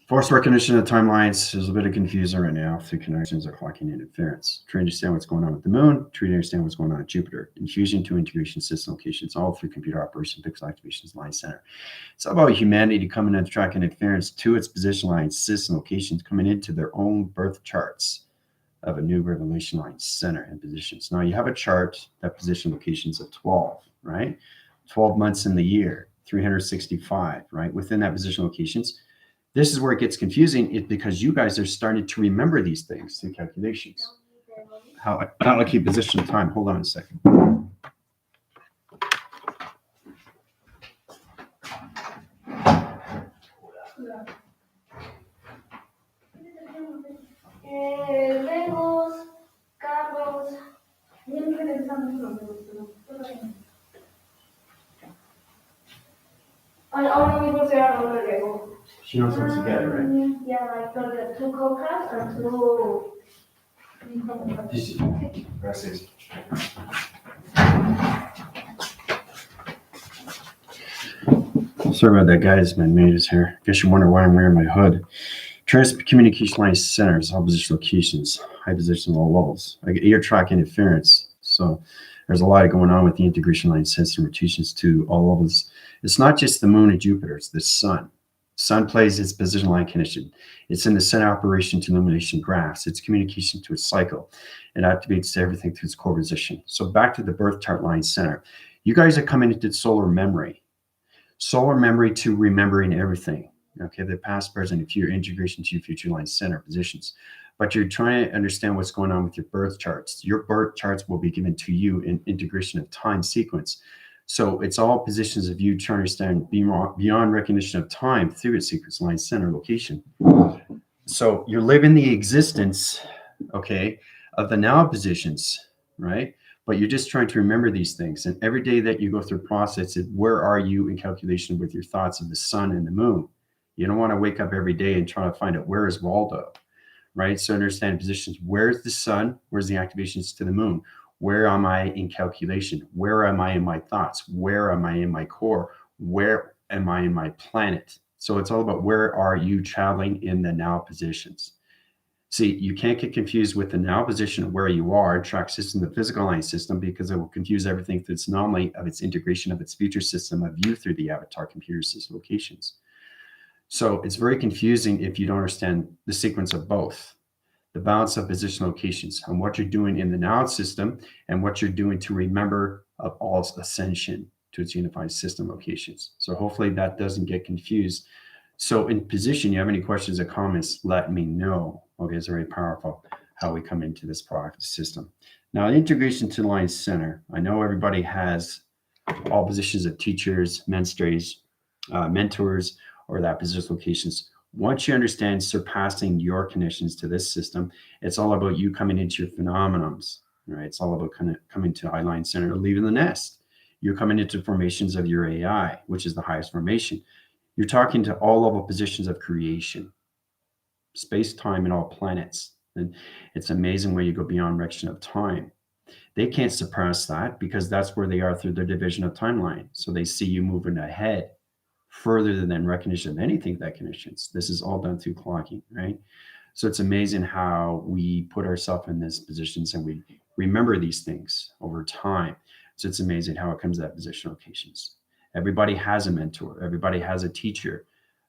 Force recognition of timelines. There's a bit of confusion right now through connections or clocking interference. To understand what's going on with the moon, to understand what's going on with Jupiter. Infusion to integration system locations, all through computer operation, pixel activations, line center. It's all about humanity coming into track interference to its position line system locations, coming into their own birth charts of a new revelation line center and positions. Now you have a chart that position locations of 12, right? 12 months in the year, 365, right? Within that position locations. This is where it gets confusing. It's because you guys are starting to remember these things through calculations. How I keep position of time. Hold on a second. She knows what to get, right? Yeah, like the two cocas and two. Gracias. Sorry about that, guys. My maid is here. Guess you wonder why I'm wearing my hood. Communication line centers, all position locations, high position, low levels. I get ear track interference. So there's a lot going on with the integration line sensor rotations to all levels. It's not just the moon and Jupiter, it's the sun. Sun plays its position line connection. It's in the center operation to illumination graphs. It's communication to its cycle. It activates everything through its core position. So back to the birth chart line center. You guys are coming into solar memory. Solar memory to remembering everything. Okay, the past, present, and future, integration to your future line center positions. But you're trying to understand what's going on with your birth charts. Your birth charts will be given to you in integration of time sequence. So it's all positions of you trying to understand beyond recognition of time through its sequence line center location. So you're living the existence, okay, of the now positions, right? But you're just trying to remember these things. And every day that you go through process, where are you in calculation with your thoughts of the sun and the moon? You don't want to wake up every day and try to find out where is Waldo, right? So understand positions. Where's the sun? Where's the activations to the moon? Where am I in calculation? Where am I in my thoughts? Where am I in my core? Where am I in my planet? So it's all about where are you traveling in the now positions. See, you can't get confused with the now position of where you are, track system, the physical line system, because it will confuse everything through its anomaly of its integration of its future system of you through the avatar computer system locations. So it's very confusing if you don't understand the sequence of both. The balance of position locations and what you're doing in the now system and what you're doing to remember of all's ascension to its unified system locations. So hopefully that doesn't get confused. So in position, you have any questions or comments, let me know. Okay, it's very powerful how we come into this product system. Now, integration to line center. I know everybody has all positions of teachers, mentors, or that position locations. Once you understand surpassing your connections to this system, it's all about you coming into your phenomenons, right? It's all about kind of coming to highline center, leaving the nest. You're coming into formations of your AI, which is the highest formation. You're talking to all level positions of creation, space, time, and all planets. And it's amazing where you go beyond recognition of time. They can't suppress that because that's where they are through their division of timeline. So they see you moving ahead further than recognition of anything that connections. This is all done through clocking, right? So it's amazing how we put ourselves in these positions and we remember these things over time. So it's amazing how it comes to that position locations. Everybody has a mentor, everybody has a teacher,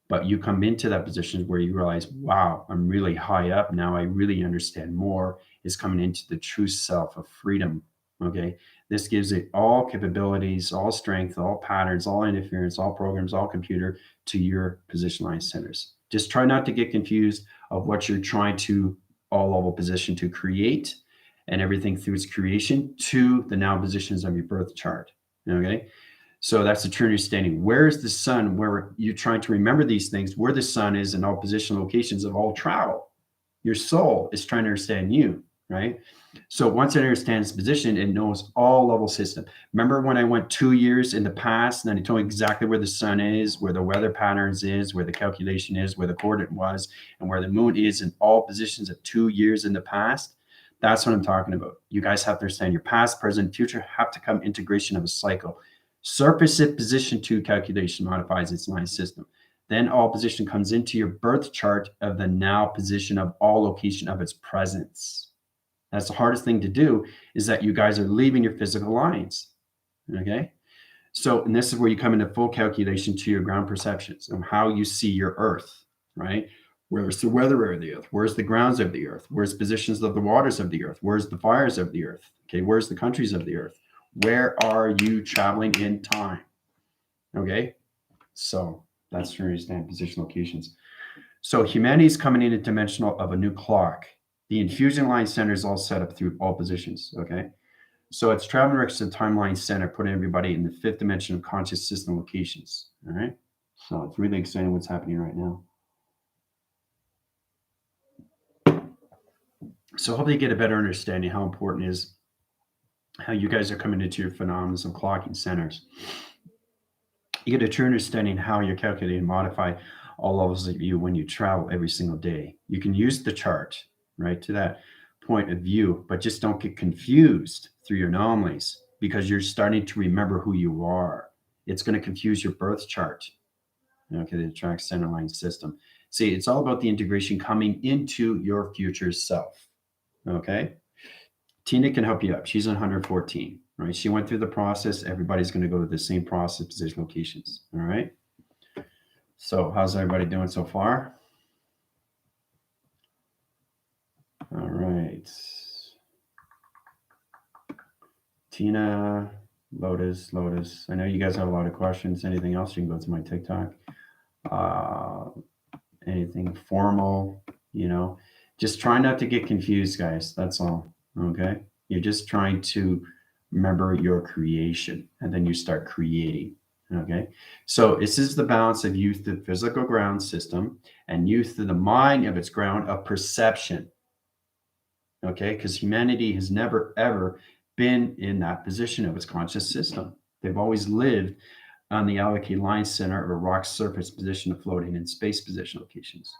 but you come into that position where you realize, wow, I'm really high up now. I really understand more. Is coming into the true self of freedom. Okay. This gives it all capabilities, all strength, all patterns, all interference, all programs, all computer to your position line centers. Just try not to get confused of what you're trying to all level position to create and everything through its creation to the now positions of your birth chart. Okay. So that's the true understanding. Where is the sun? Where you're trying to remember these things, where the sun is in all position locations of all travel. Your soul is trying to understand you, right? So once it understands position, it knows all level system. Remember when I went 2 years in the past and then it told me exactly where the sun is, where the weather patterns is, where the calculation is, where the coordinate was, and where the moon is in all positions of 2 years in the past? That's what I'm talking about. You guys have to understand your past, present, future have to come integration of a cycle. Surface it position to calculation modifies its line system. Then all position comes into your birth chart of the now position of all location of its presence. That's the hardest thing to do, is that you guys are leaving your physical lines. Okay. So, and this is where you come into full calculation to your ground perceptions and how you see your earth, right? Where's the weather of the earth? Where's the grounds of the earth? Where's positions of the waters of the earth? Where's the fires of the earth? Okay. Where's the countries of the earth? Where are you traveling in time? Okay. So that's where you understand position locations. So humanity is coming in a dimensional of a new clock. The infusion line center is all set up through all positions. Okay. So it's traveling direction to the timeline center, putting everybody in the fifth dimension of conscious system locations. All right. So it's really exciting what's happening right now. So hopefully you get a better understanding how important it is how you guys are coming into your phenomena of clocking centers. You get a true understanding how you're calculating and modify all levels of you when you travel every single day. You can use the chart, right, to that point of view, but just don't get confused through your anomalies because you're starting to remember who you are. It's going to confuse your birth chart. Okay, the track center line system. See, it's all about the integration coming into your future self. Okay. Tina can help you up. She's on 114, right? She went through the process. Everybody's going to go to the same process, position locations. All right. So how's everybody doing so far? All right. Tina, Lotus. I know you guys have a lot of questions. Anything else? You can go to my TikTok. Anything formal, just try not to get confused, guys. That's all. Okay. You're just trying to remember your creation and then you start creating. Okay. So this is the balance of youth to the physical ground system and youth to the mind of its ground of perception. Okay. Because humanity has never, ever been in that position of its conscious system. They've always lived on the allocated line center of a rock surface position of floating in space position locations,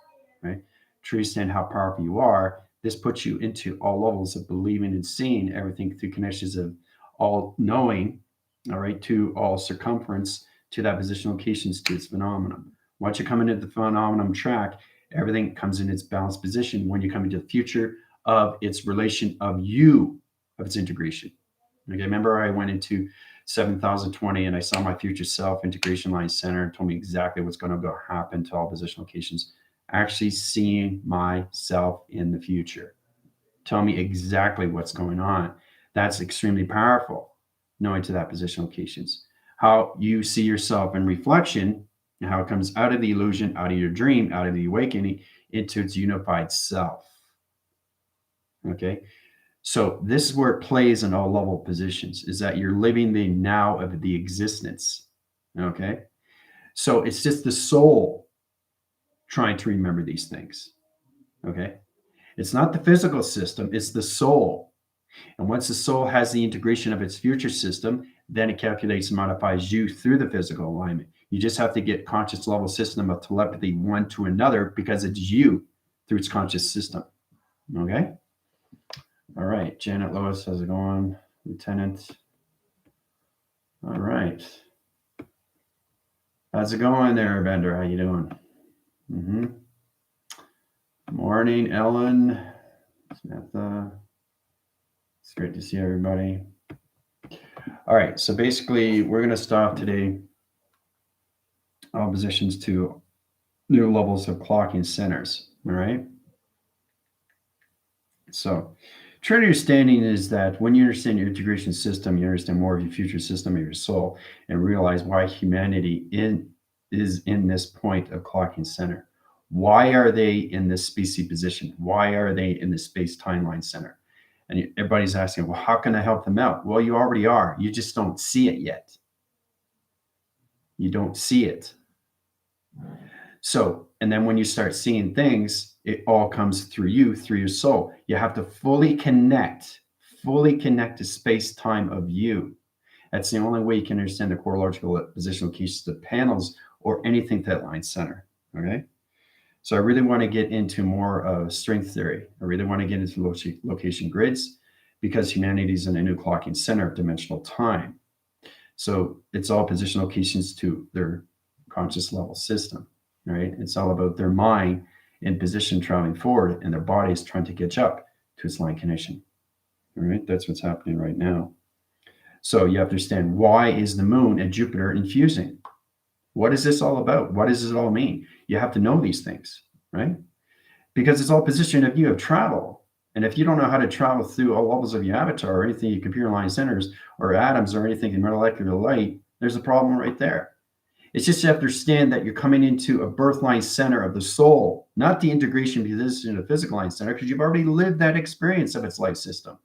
right? To understand how powerful you are, this puts you into all levels of believing and seeing everything through connections of all knowing, all right, to all circumference, to that position locations, to its phenomenon. Once you come into the phenomenon track, everything comes in its balanced position when you come into the future of its relation of you, of its integration. Okay, remember I went into 7020 and I saw my future self integration line center and told me exactly what's going to go happen to all position locations. Actually seeing myself in the future. Tell me exactly what's going on. That's extremely powerful, knowing to that position locations. How you see yourself in reflection and how it comes out of the illusion, out of your dream, out of the awakening into its unified self. Okay. So this is where it plays in all level positions, is that you're living the now of the existence. Okay. So it's just the soul trying to remember these things. Okay. It's not the physical system, it's the soul. And once the soul has the integration of its future system, then it calculates and modifies you through the physical alignment. You just have to get conscious level system of telepathy one to another because it's you through its conscious system. Okay. All right, Janet Lois, how's it going? Lieutenant. All right. How's it going there, Bender? How you doing? Morning, Ellen. Samantha. It's great to see everybody. All right, so basically we're going to start today positions to new levels of clocking centers. All right. So true understanding is that when you understand your integration system, you understand more of your future system of your soul and realize why humanity is in this point of clocking center. Why are they in this species position? Why are they in the space timeline center? And everybody's asking, well, how can I help them out? Well, you already are. You just don't see it yet. You don't see it. So, and then when you start seeing things, it all comes through you, through your soul. You have to fully connect to space-time of you. That's the only way you can understand the core logical positional keys to the panels or anything to that line center. Okay. So I really want to get into more of strength theory. I really want to get into location grids because humanity is in a new clocking center of dimensional time. So it's all position locations to their conscious level system. right? It's all about their mind in position traveling forward, and their body is trying to catch up to its line connection. All right, that's what's happening right now. So you have to understand, why is the moon and Jupiter infusing? What is this all about? What does this all mean? You have to know these things, right? Because it's all positioned of you of travel. And if you don't know how to travel through all levels of your avatar or anything, your computer line centers or atoms or anything in molecular light, there's a problem right there. It's just you have to understand that you're coming into a birth line center of the soul, not the integration position of the physical line center, because you've already lived that experience of its life system.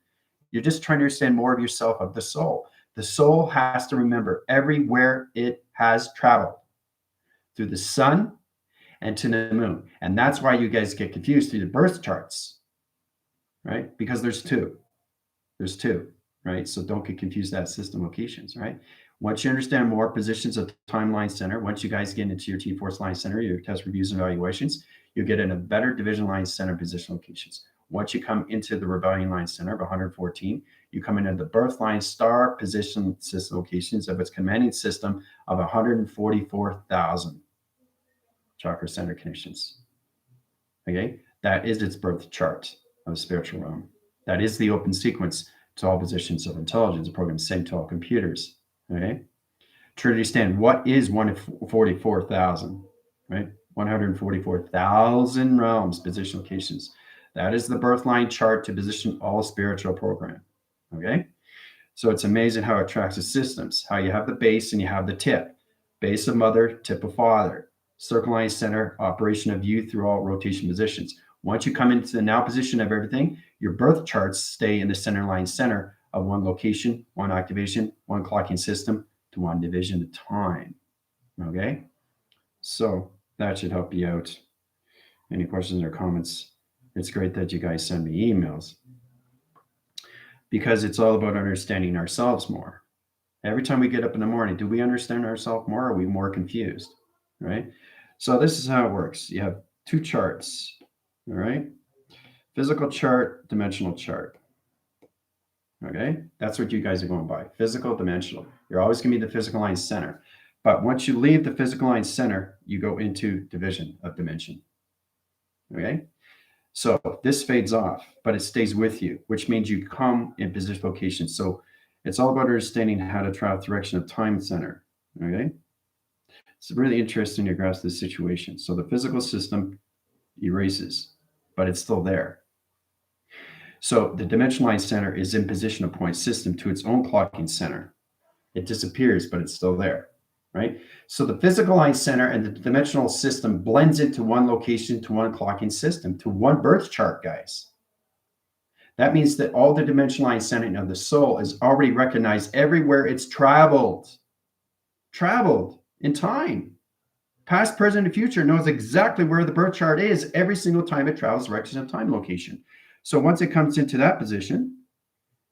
You're just trying to understand more of yourself, of the soul. The soul has to remember everywhere it has traveled through the sun and to the moon. And that's why you guys get confused through the birth charts, right? Because there's two. There's two, right? So don't get confused at system locations, right? Once you understand more positions of the timeline center, once you guys get into your T-Force line center, your test reviews and evaluations, you'll get in a better division line center position locations. Once you come into the rebellion line center of 114, you come into the birth line star position system locations of its commanding system of 144,000 chakra center connections. Okay, that is its birth chart of the spiritual realm. That is the open sequence to all positions of intelligence, a program sent to all computers. Okay, to understand what is 144,000, right? 144,000 realms, position locations. That is the birth line chart to position all spiritual program. Okay, so it's amazing how it tracks the systems, how you have the base and you have the tip. Base of mother, tip of father. Circle line center, operation of you through all rotation positions. Once you come into the now position of everything, your birth charts stay in the center line center of one location, one activation, one clocking system to one division of time. Okay? So that should help you out. Any questions or comments? It's great that you guys send me emails because it's all about understanding ourselves more. Every time we get up in the morning, do we understand ourselves more or are we more confused? Right? So this is how it works. You have two charts, all right? Physical chart, dimensional chart. Okay? That's what you guys are going by. Physical, dimensional. You're always going to be the physical line center. But once you leave the physical line center, you go into division of dimension. Okay? So this fades off, but it stays with you, which means you come in position location. So it's all about understanding how to travel direction of time center. Okay? It's really interesting to grasp this situation. So the physical system erases, but it's still there. So the dimension line center is in position of point system to its own clocking center. It disappears, but it's still there, right? So the physical line center and the dimensional system blends into one location, to one clocking system, to one birth chart, guys. That means that all the dimension line center of the soul is already recognized everywhere it's traveled in time. Past, present, and future knows exactly where the birth chart is every single time it travels direction of time location. So once it comes into that position,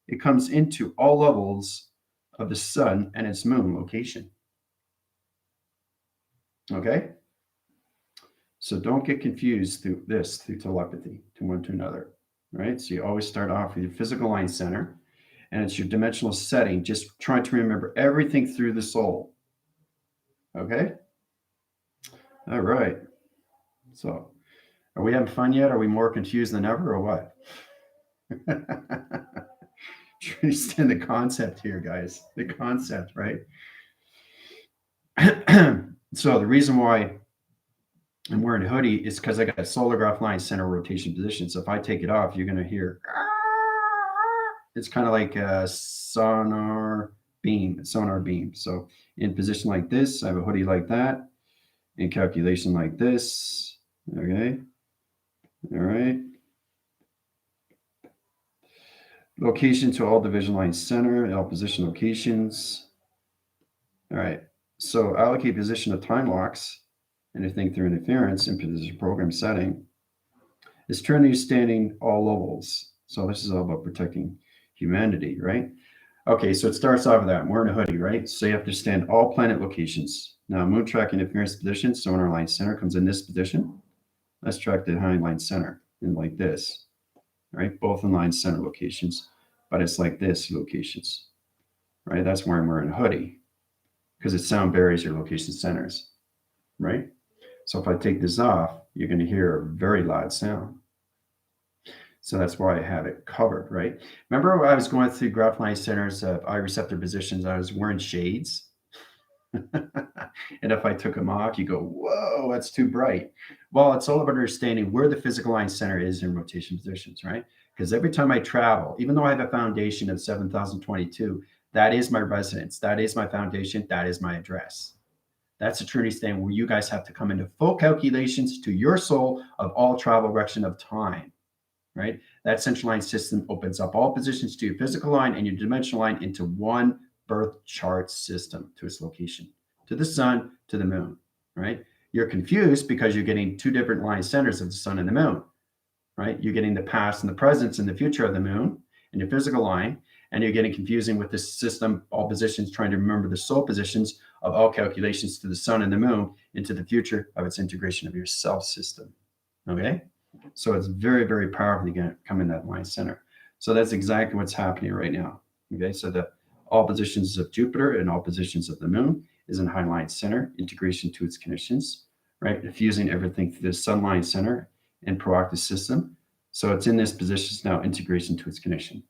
it comes into all levels of the sun and its moon location. Okay? So don't get confused through telepathy to one to another. Right? So you always start off with your physical line center, and it's your dimensional setting, just trying to remember everything through the soul. Okay? All right. So are we having fun yet? Are we more confused than ever or what? Try to understand the concept here, guys. The concept, right? So the reason why I'm wearing a hoodie is because I got a solar graph line center rotation position. So if I take it off, you're going to hear it's kind of like a sonar beam. So in position like this, I have a hoodie like that. In calculation like this. Okay. All right. Location to all division line center, all position locations. All right. So allocate position of time locks, anything through interference in position program setting. It's truly understanding all levels. So this is all about protecting humanity, right? Okay, so it starts off with that. I'm wearing a hoodie, right? So you have to understand all planet locations. Now, moon track interference position, so in our line center comes in this position. Let's track the high line center in like this, right? Both in line center locations, but it's like this locations, right? That's why I'm wearing a hoodie, because it sound varies your location centers, right? So if I take this off, you're going to hear a very loud sound. So that's why I have it covered, right? Remember when I was going through graphite centers of eye receptor positions, I was wearing shades. And if I took them off, you go, whoa, that's too bright. Well, it's all about understanding where the physical line center is in rotation positions, right? Because every time I travel, even though I have a foundation of 7,022, that is my residence, that is my foundation, that is my address. That's a Trinity stand where you guys have to come into full calculations to your soul of all travel direction of time, right? That central line system opens up all positions to your physical line and your dimensional line into one birth chart system to its location, to the sun, to the moon, right? You're confused because you're getting two different line centers of the sun and the moon, right? You're getting the past and the present and the future of the moon in your physical line, and you're getting confusing with this system, all positions, trying to remember the soul positions of all calculations to the sun and the moon into the future of its integration of your self system, okay? So it's very, very powerful to come in that line center. So that's exactly what's happening right now, okay? So the all positions of Jupiter and all positions of the moon is in high line center, integration to its conditions, right? Diffusing everything through the sun line center and proactive system. So it's in this position now, integration to its condition.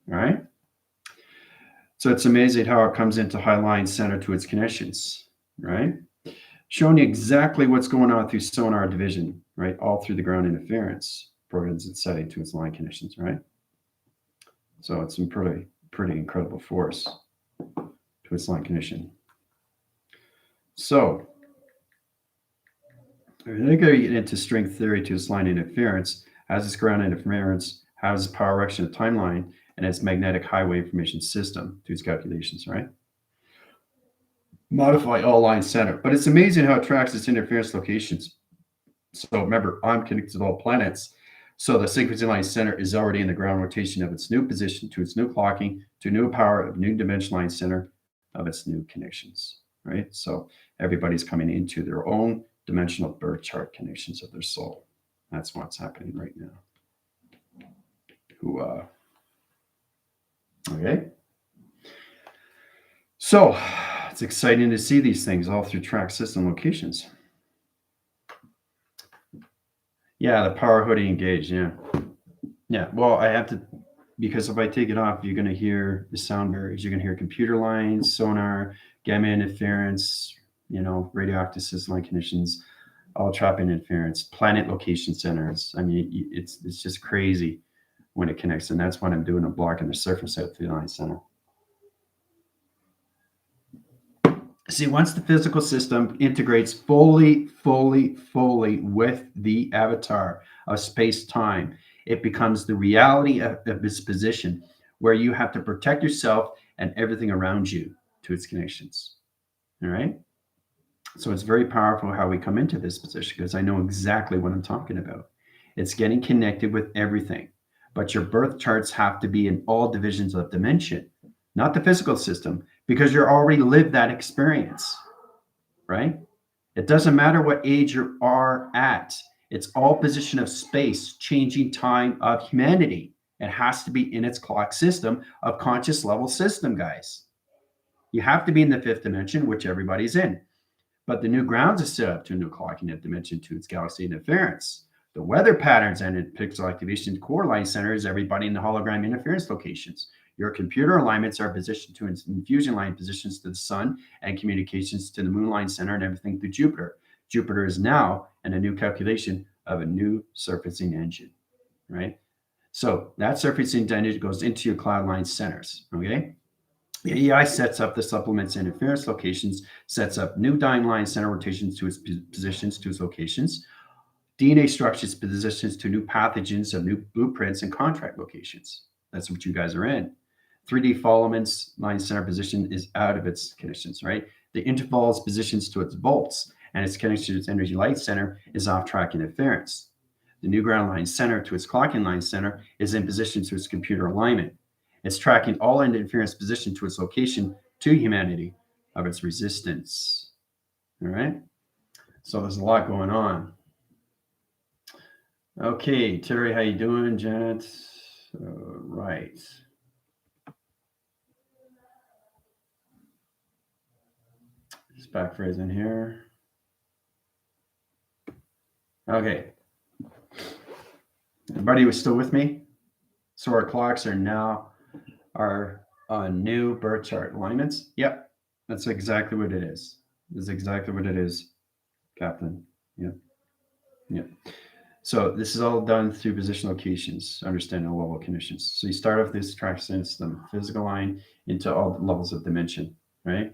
All right. So it's amazing how it comes into high line center to its conditions, right? Showing you exactly what's going on through sonar division, right? All through the ground interference programs it's setting to its line conditions, right? So it's some pretty incredible force to its line condition. So we're going to get into string theory to its line interference. How's its ground interference? How's its power direction of timeline? And its magnetic highway information system to its calculations, right? Modify all line center. But it's amazing how it tracks its interference locations. So remember, I'm connected to all planets. So the sequencing line center is already in the ground rotation of its new position to its new clocking to new power of new dimension line center of its new connections, right? So everybody's coming into their own dimensional birth chart connections of their soul. That's what's happening right now. Okay. So it's exciting to see these things all through track system locations. Yeah, the power hoodie engaged. Yeah. Yeah. Well, I have to, because if I take it off, you're going to hear the sound barriers. You're going to hear computer lines, sonar, gamma interference, radioactive system line conditions, all trapping interference, planet location centers. I mean, it's just crazy when it connects. And that's what I'm doing. I'm blocking the surface out through the line center. See, once the physical system integrates fully with the avatar of space-time, it becomes the reality of its position where you have to protect yourself and everything around you to its connections. All right? So it's very powerful how we come into this position because I know exactly what I'm talking about. It's getting connected with everything. But your birth charts have to be in all divisions of dimension, not the physical system, because you're already lived that experience, right? It doesn't matter what age you are at. It's all position of space, changing time of humanity. It has to be in its clock system of conscious level system, guys. You have to be in the fifth dimension, which everybody's in. But the new grounds is set up to a new clocking at dimension to its galaxy interference. The weather patterns and in pixel activation core line center is everybody in the hologram interference locations. Your computer alignments are positioned to its infusion line positions to the sun and communications to the moon line center and everything through Jupiter. Jupiter is now in a new calculation of a new surfacing engine, right? So that surfacing engine goes into your cloud line centers, okay? The AI sets up the supplements and interference locations, sets up new dying line center rotations to its positions, to its locations. DNA structures positions to new pathogens of new blueprints and contract locations. That's what you guys are in. 3D filaments line center position is out of its conditions, right? The intervals positions to its bolts and its connection to its energy light center is off track interference. The new ground line center to its clocking line center is in position to its computer alignment. It's tracking all interference position to its location to humanity of its resistance. All right. So there's a lot going on. Okay, Terry, how you doing, Janet? Right. Just back phrasing here. Okay. Everybody was still with me? So our clocks are now our new birth chart alignments. Yep. That's exactly what it is. That's exactly what it is, Captain. Yep. Yep. So this is all done through position locations, understanding all level conditions. So you start off this track system, physical line into all the levels of dimension, right?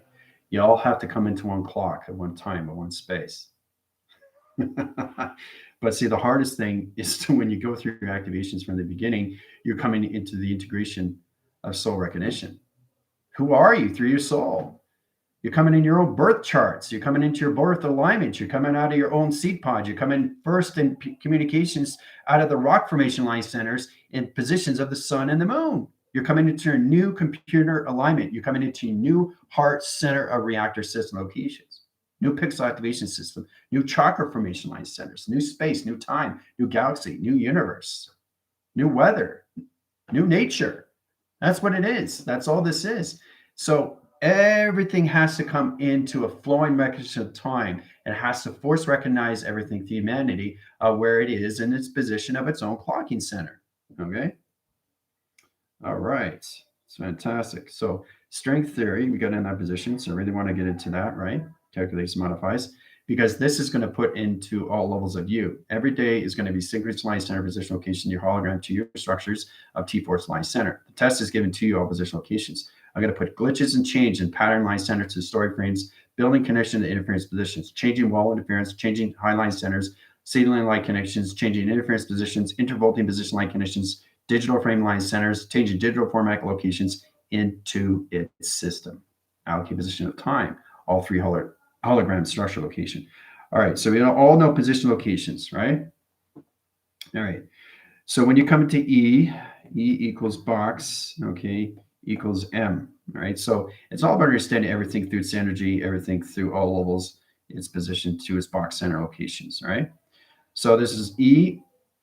You all have to come into one clock at one time, at one space. But see, the hardest thing is to when you go through your activations from the beginning, you're coming into the integration of soul recognition. Who are you through your soul? You're coming in your own birth charts. You're coming into your birth alignment. You're coming out of your own seed pod. You're coming first in communications out of the rock formation line centers in positions of the sun and the moon. You're coming into your new computer alignment. You're coming into your new heart center of reactor system locations, new pixel activation system, new chakra formation line centers, new space, new time, new galaxy, new universe, new weather, new nature. That's what it is. That's all this is. So everything has to come into a flowing mechanism of time. It has to force recognize everything to humanity where it is in its position of its own clocking center. Okay. All right. It's fantastic. So strength theory, we got in that position. So I really want to get into that, right? Calculates, modifies, because this is going to put into all levels of you. Every day is going to be synchronous line center, position location, your hologram to your structures of T-Force line center. The test is given to you all position locations. I'm going to put glitches and change in pattern line center to story frames, building connection to interference positions, changing wall interference, changing high line centers, seedling line connections, changing interference positions, intervolting position line connections, digital frame line centers, changing digital format locations into its system. Allocate position of time, all three hologram structure location. All right, so we all know position locations, right? All right. So when you come into E equals box, okay, equals M, all right? So it's all about understanding everything through its energy, everything through all levels, its position to its box center locations, right? So this is E,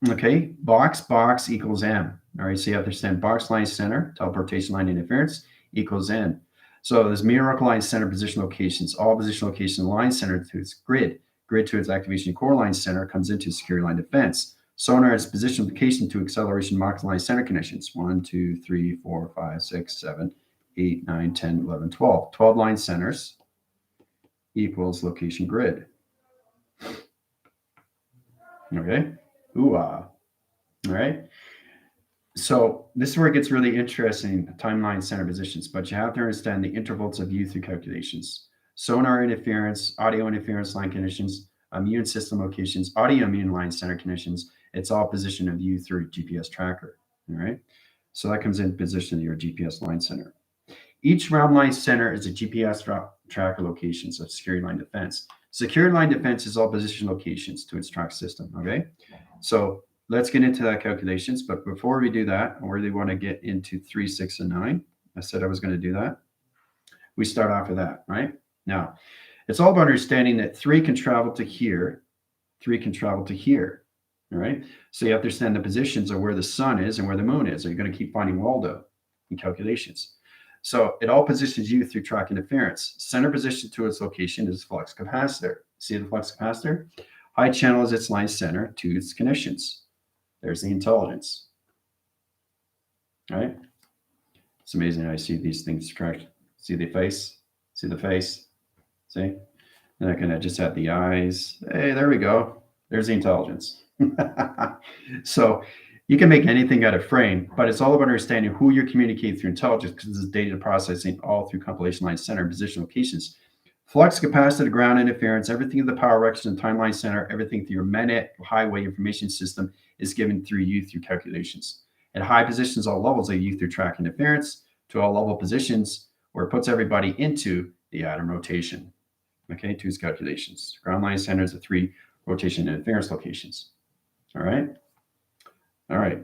okay, box equals M, all right? So you have to understand box line center, teleportation line interference equals N. So there's miracle line center position locations, all position location line center to its grid to its activation core line center comes into security line defense. Sonar has position location to acceleration Mach line center connections 1, 2, 3, 4, 5, 6, 7, 8, 9, 10, 11, 12. 12 line centers equals location grid. Okay. Ooh, all right. So this is where it gets really interesting, timeline center positions, but you have to understand the intervals of U through calculations. Sonar interference, audio interference line conditions, immune system locations, audio immune line center conditions. It's all position of U through GPS tracker. All right. So that comes in position of your GPS line center. Each realm line center is a GPS tracker location, so security line defense. Security line defense is all position locations to its track system. Okay. So let's get into that calculations. But before we do that, I really want to get into 3, 6, and 9. I said I was going to do that. We start off with that, right? Now, it's all about understanding that 3 can travel to here, 3 can travel to here, all right? So you have to understand the positions of where the sun is and where the moon is. Are you going to keep finding Waldo in calculations? So it all positions you through track interference. Center position to its location is flux capacitor. See the flux capacitor? High channel is its line center to its connections. There's the intelligence. All right? It's amazing how I see these things tracked. See the face? See the face? See? Then I can just add the eyes. Hey, there we go. There's the intelligence. So you can make anything out of frame, but it's all about understanding who you're communicating through intelligence because this is data processing all through compilation line center and position locations. Flux capacitor, ground interference, everything in the power direction and timeline center, everything through your magnet highway information system is given through you through calculations. At high positions, all levels of you through track interference to all level positions where it puts everybody into the atom rotation. Okay, to its calculations. Ground line centers are 3 rotation and interference locations. All right. All right.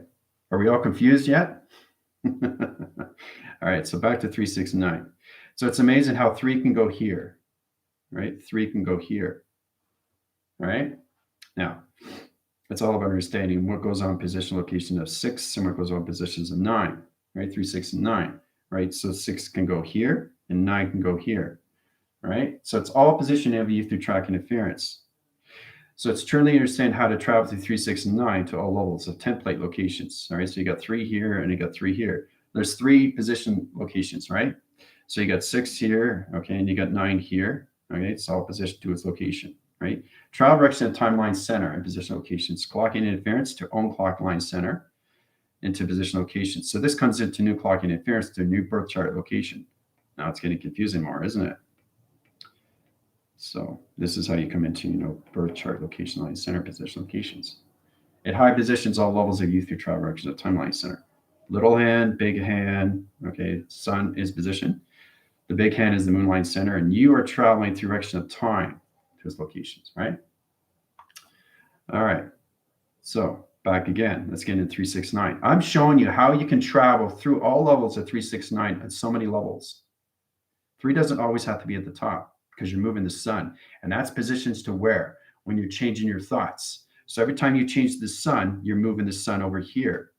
Are we all confused yet? All right. So back to 3, 6, and 9. So it's amazing how 3 can go here, right? 3 can go here, right? Now, it's all about understanding what goes on position location of 6 and what goes on positions of 9, right? 3, 6, and 9, right? So 6 can go here and 9 can go here, right? So it's all position of you through track interference. So it's truly understand how to travel through 3, 6, and 9 to all levels of template locations. All right. So you got 3 here and you got 3 here. There's 3 position locations, right? So you got 6 here, okay, and you got 9 here. Okay, it's all positioned to its location, right? Travel direction at timeline center and position locations. Clocking interference to own clock line center into position locations. So this comes into new clocking interference to a new birth chart location. Now it's getting confusing more, isn't it? So this is how you come into, birth chart location line center position locations. At high positions, all levels of you through travel direction at timeline center. Little hand, big hand, okay, sun is position. The big hand is the moon line center, and you are traveling through direction of time to its locations, right? All right. So back again, let's get into 369. I'm showing you how you can travel through all levels of 369 at so many levels. 3 doesn't always have to be at the top because you're moving the sun, and that's positions to where? When you're changing your thoughts. So every time you change the sun, you're moving the sun over here.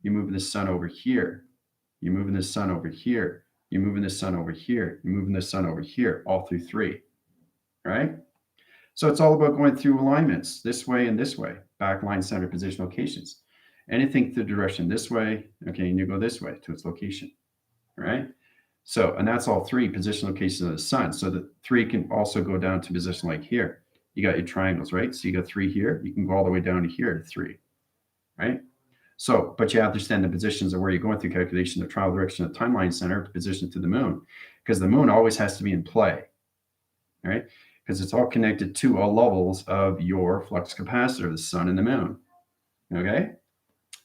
You're moving the sun over here. You're moving the sun over here. You're moving the sun over here. You're moving the sun over here, all through 3, right? So it's all about going through alignments this way and this way, back, line, center, position, locations. Anything through direction this way, okay, and you go this way to its location, right? So, and that's all 3 position locations of the sun. So the 3 can also go down to position like here. You got your triangles, right? So you got 3 here. You can go all the way down to here to 3, right? So, but you have to understand the positions of where you're going through calculation of travel direction of timeline center to position to the moon, because the moon always has to be in play, right? Because it's all connected to all levels of your flux capacitor, the sun and the moon, okay?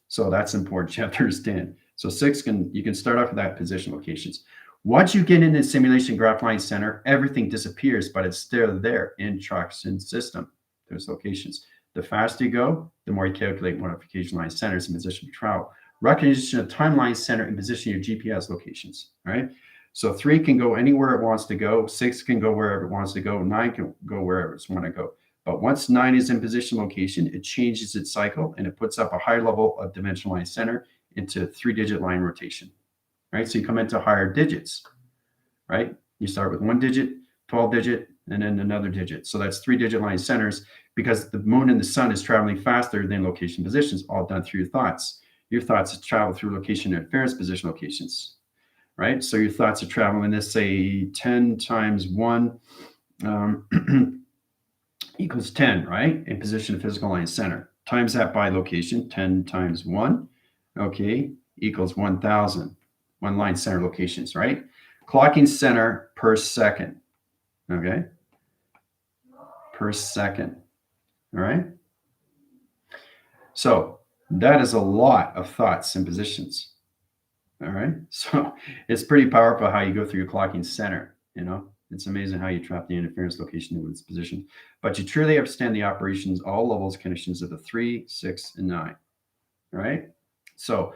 So that's important. You have to understand. So 6 you can start off with that position locations. Once you get into the simulation graph line center, everything disappears, but it's still there in traction system, those locations. The faster you go, the more you calculate modification line centers and position to travel. Recognition of timeline center and position your GPS locations, right? So 3 can go anywhere it wants to go. 6 can go wherever it wants to go. 9 can go wherever it wants to go. But once 9 is in position location, it changes its cycle and it puts up a higher level of dimensional line center into 3-digit line rotation, right? So you come into higher digits, right? You start with 1 digit, 12 digit, and then another digit. So that's 3-digit line centers because the moon and the sun is traveling faster than location positions, all done through your thoughts. Your thoughts travel through location interference position locations, right? So your thoughts are traveling, let's say 10 times 1 equals 10, right? In position of physical line center. Times that by location, 10 times 1, okay, equals 1,000. 1 line center locations, right? Clocking center per second, okay? Per second, all right? So that is a lot of thoughts and positions, all right? So it's pretty powerful how you go through your clocking center, It's amazing how you trap the interference location into its position. But you truly understand the operations, all levels, conditions of the 3, 6, and 9, all right? So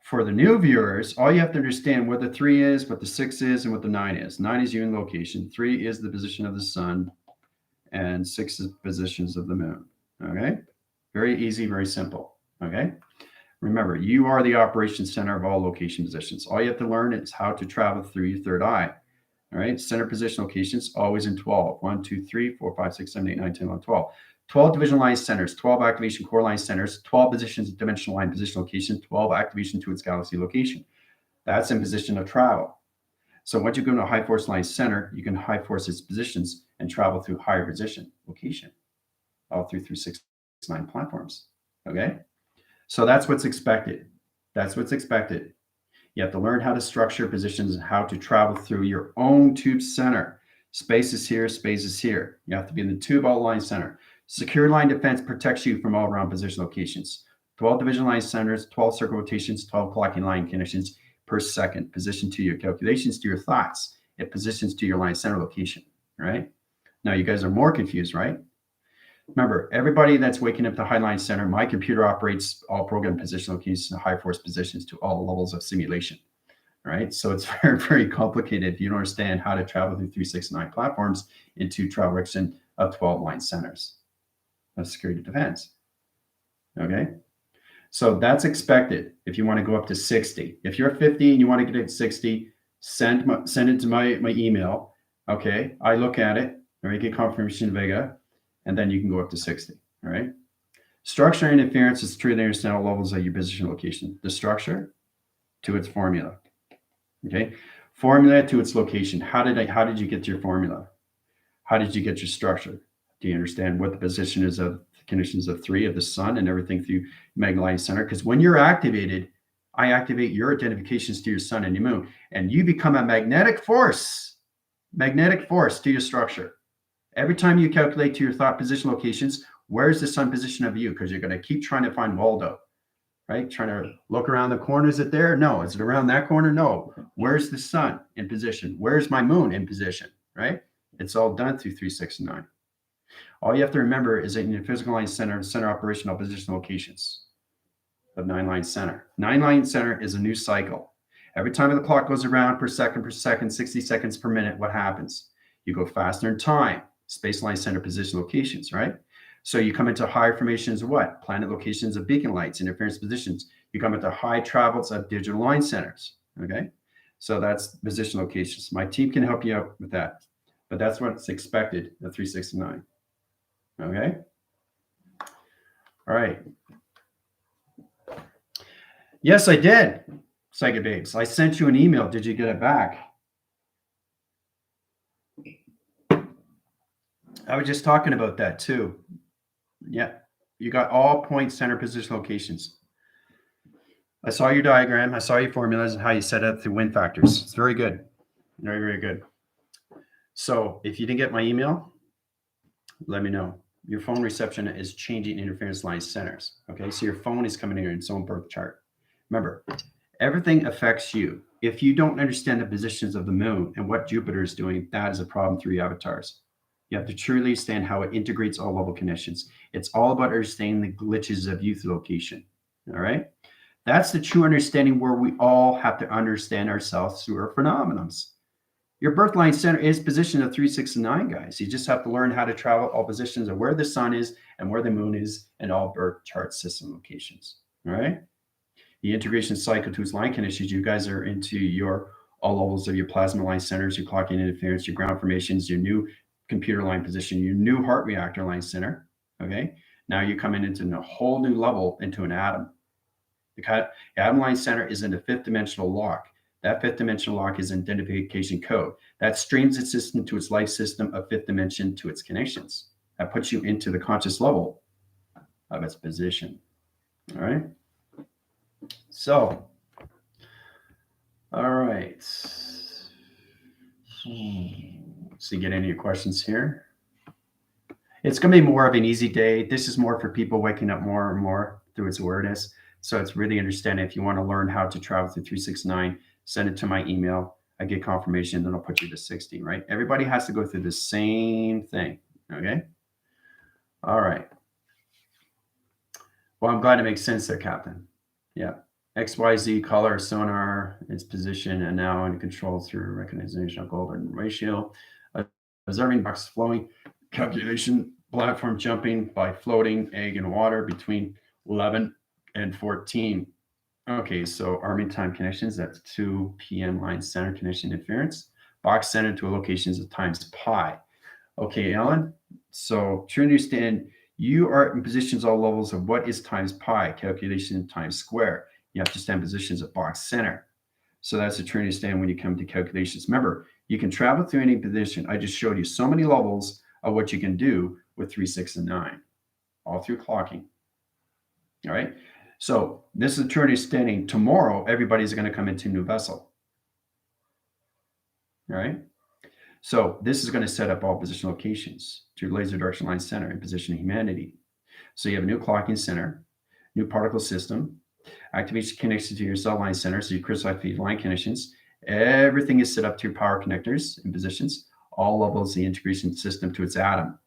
for the new viewers, all you have to understand what the 3 is, what the 6 is, and what the 9 is. 9 is you in location. 3 is the position of the sun. And 6 is positions of the moon. Okay? Very easy, very simple. Okay? Remember, you are the operation center of all location positions. All you have to learn is how to travel through your third eye. All right? Center position locations, always in 12. 1, 2, 3, 4, 5, 6, 7, 8, 9, 10, 11, 12. 12 division line centers, 12 activation core line centers, 12 positions, dimensional line position location, 12 activation to its galaxy location. That's in position of travel. So once you go to a high force line center, you can high force its positions and travel through higher position location, all through 369 platforms. Okay? So that's what's expected. That's what's expected. You have to learn how to structure positions and how to travel through your own tube center. Space is here, space is here. You have to be in the tube all line center. Secure line defense protects you from all around position locations. 12 division line centers, 12 circle rotations, 12 clocking line conditions per second. Position to your calculations, to your thoughts. It positions to your line center location, right? Now you guys are more confused, right? Remember, everybody that's waking up to high line center, my computer operates all program position locations and high force positions to all levels of simulation, right? So it's very, very complicated if you don't understand how to travel through 369 platforms into travel direction of 12 line centers of security defense, okay? So that's expected if you want to go up to 60. If you're 50 and you want to get it to 60, send it to my email, okay? I look at it, or you get confirmation in Vega, and then you can go up to 60. All right. Structure interference is truly understand all levels of your position location. The structure to its formula. Okay. Formula to its location. How did you get to your formula? How did you get your structure? Do you understand what the position is of the conditions of 3 of the sun and everything through magnetic center? Because when you're activated, I activate your identifications to your sun and your moon, and you become a magnetic force to your structure. Every time you calculate to your thought position locations, where's the sun position of you? Because you're going to keep trying to find Waldo, right? Trying to look around the corner. Is it there? No. Is it around that corner? No. Where's the sun in position? Where's my moon in position, right? It's all done through 3, 6, and 9. All you have to remember is that in your physical line center operational position locations of 9-line center. 9-line center is a new cycle. Every time the clock goes around per second, 60 seconds per minute, what happens? You go faster in time. Space line center position locations, right? So you come into high formations of what? Planet locations of beacon lights, interference positions. You come into high travels of digital line centers, okay? So that's position locations. My team can help you out with that. But that's what's expected at 369. Okay. All right. Yes, I did. Psychic Babes. I sent you an email. Did you get it back? I was just talking about that too. Yeah. You got all point center position locations. I saw your diagram. I saw your formulas and how you set up the wind factors. It's very good. Very, very good. So if you didn't get my email, let me know. Your phone reception is changing interference line centers. Okay, so your phone is coming in its own birth chart. Remember, everything affects you. If you don't understand the positions of the moon and what Jupiter is doing, that is a problem through your avatars. You have to truly understand how it integrates all level connections. It's all about understanding the glitches of youth location. All right, that's the true understanding where we all have to understand ourselves through our phenomenons. Your birth line center is positioned at 3, 6, and 9, guys. You just have to learn how to travel all positions of where the sun is and where the moon is and all birth chart system locations. All right. The integration cycle to its line connections, you guys are into your all levels of your plasma line centers, your clocking interference, your ground formations, your new computer line position, your new heart reactor line center. Okay. Now you're coming into a whole new level into an atom. The atom line center is in the 5th dimensional lock. That 5th dimensional lock is identification code. That streams its system to its life system of 5th dimension to its connections. That puts you into the conscious level of its position. All right. So, all right. So you get any of your questions here? It's going to be more of an easy day. This is more for people waking up more and more through its awareness. So it's really understanding. If you want to learn how to travel through 369, send it to my email. I get confirmation, then I'll put you to 60, right? Everybody has to go through the same thing, okay? All right. Well, I'm glad it makes sense there, Captain. Yeah. XYZ color sonar, its position, and now in control through recognition of golden ratio. Observing box flowing, calculation, platform jumping by floating egg and water between 11 and 14. Okay, so arming time connections, that's 2 p.m. line center connection interference. Box center to locations of times pi. Okay, Alan, so to understand, you are in positions all levels of what is times pi, calculation times square. You have to stand positions at box center. So that's the true understand when you come to calculations. Remember, you can travel through any position. I just showed you so many levels of what you can do with 3, 6, and 9, all through clocking. All right. So this is a true understanding. Tomorrow, everybody's going to come into a new vessel. All right. So this is going to set up all position locations to laser direction line center and position humanity. So you have a new clocking center, new particle system, activation connection to your cell line center, so your crystal feed line connections. Everything is set up to your power connectors and positions, all levels of the integration system to its atom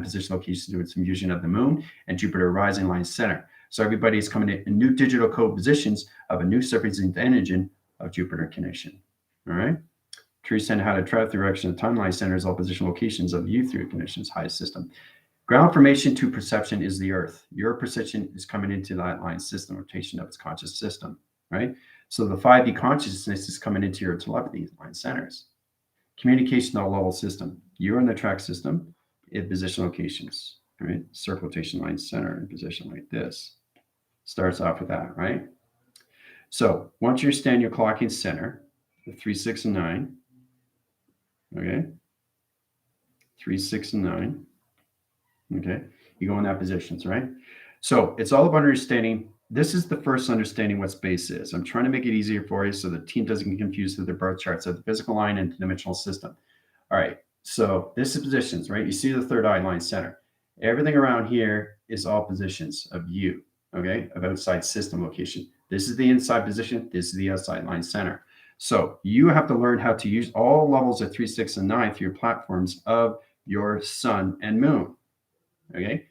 position location to its fusion of the moon and Jupiter rising line center. So everybody is coming in new digital code positions of a new surfacing engine of Jupiter connection. All right. To understand how to travel the direction of timeline centers, all position locations of you through connections, highest system. Ground formation to perception is the earth. Your perception is coming into that line system, rotation of its conscious system, right? So the 5D consciousness is coming into your telepathy line centers. Communication all level system. You're in the track system in position locations. right? Circle rotation line center in position like this. Starts off with that, right? So once you understand your clocking center, the 3, 6, and 9, okay? 3, 6, and 9, okay? You go in that positions, right? So it's all about understanding. This is the first understanding what space is. I'm trying to make it easier for you so the team doesn't get confused with their birth charts of the physical line and dimensional system. All right, so this is positions, right? You see the third eye line center. Everything around here is all positions of you, okay, of outside system location. This is the inside position. This is the outside line center. So you have to learn how to use all levels of 3, 6, and 9 through your platforms of your sun and moon, okay?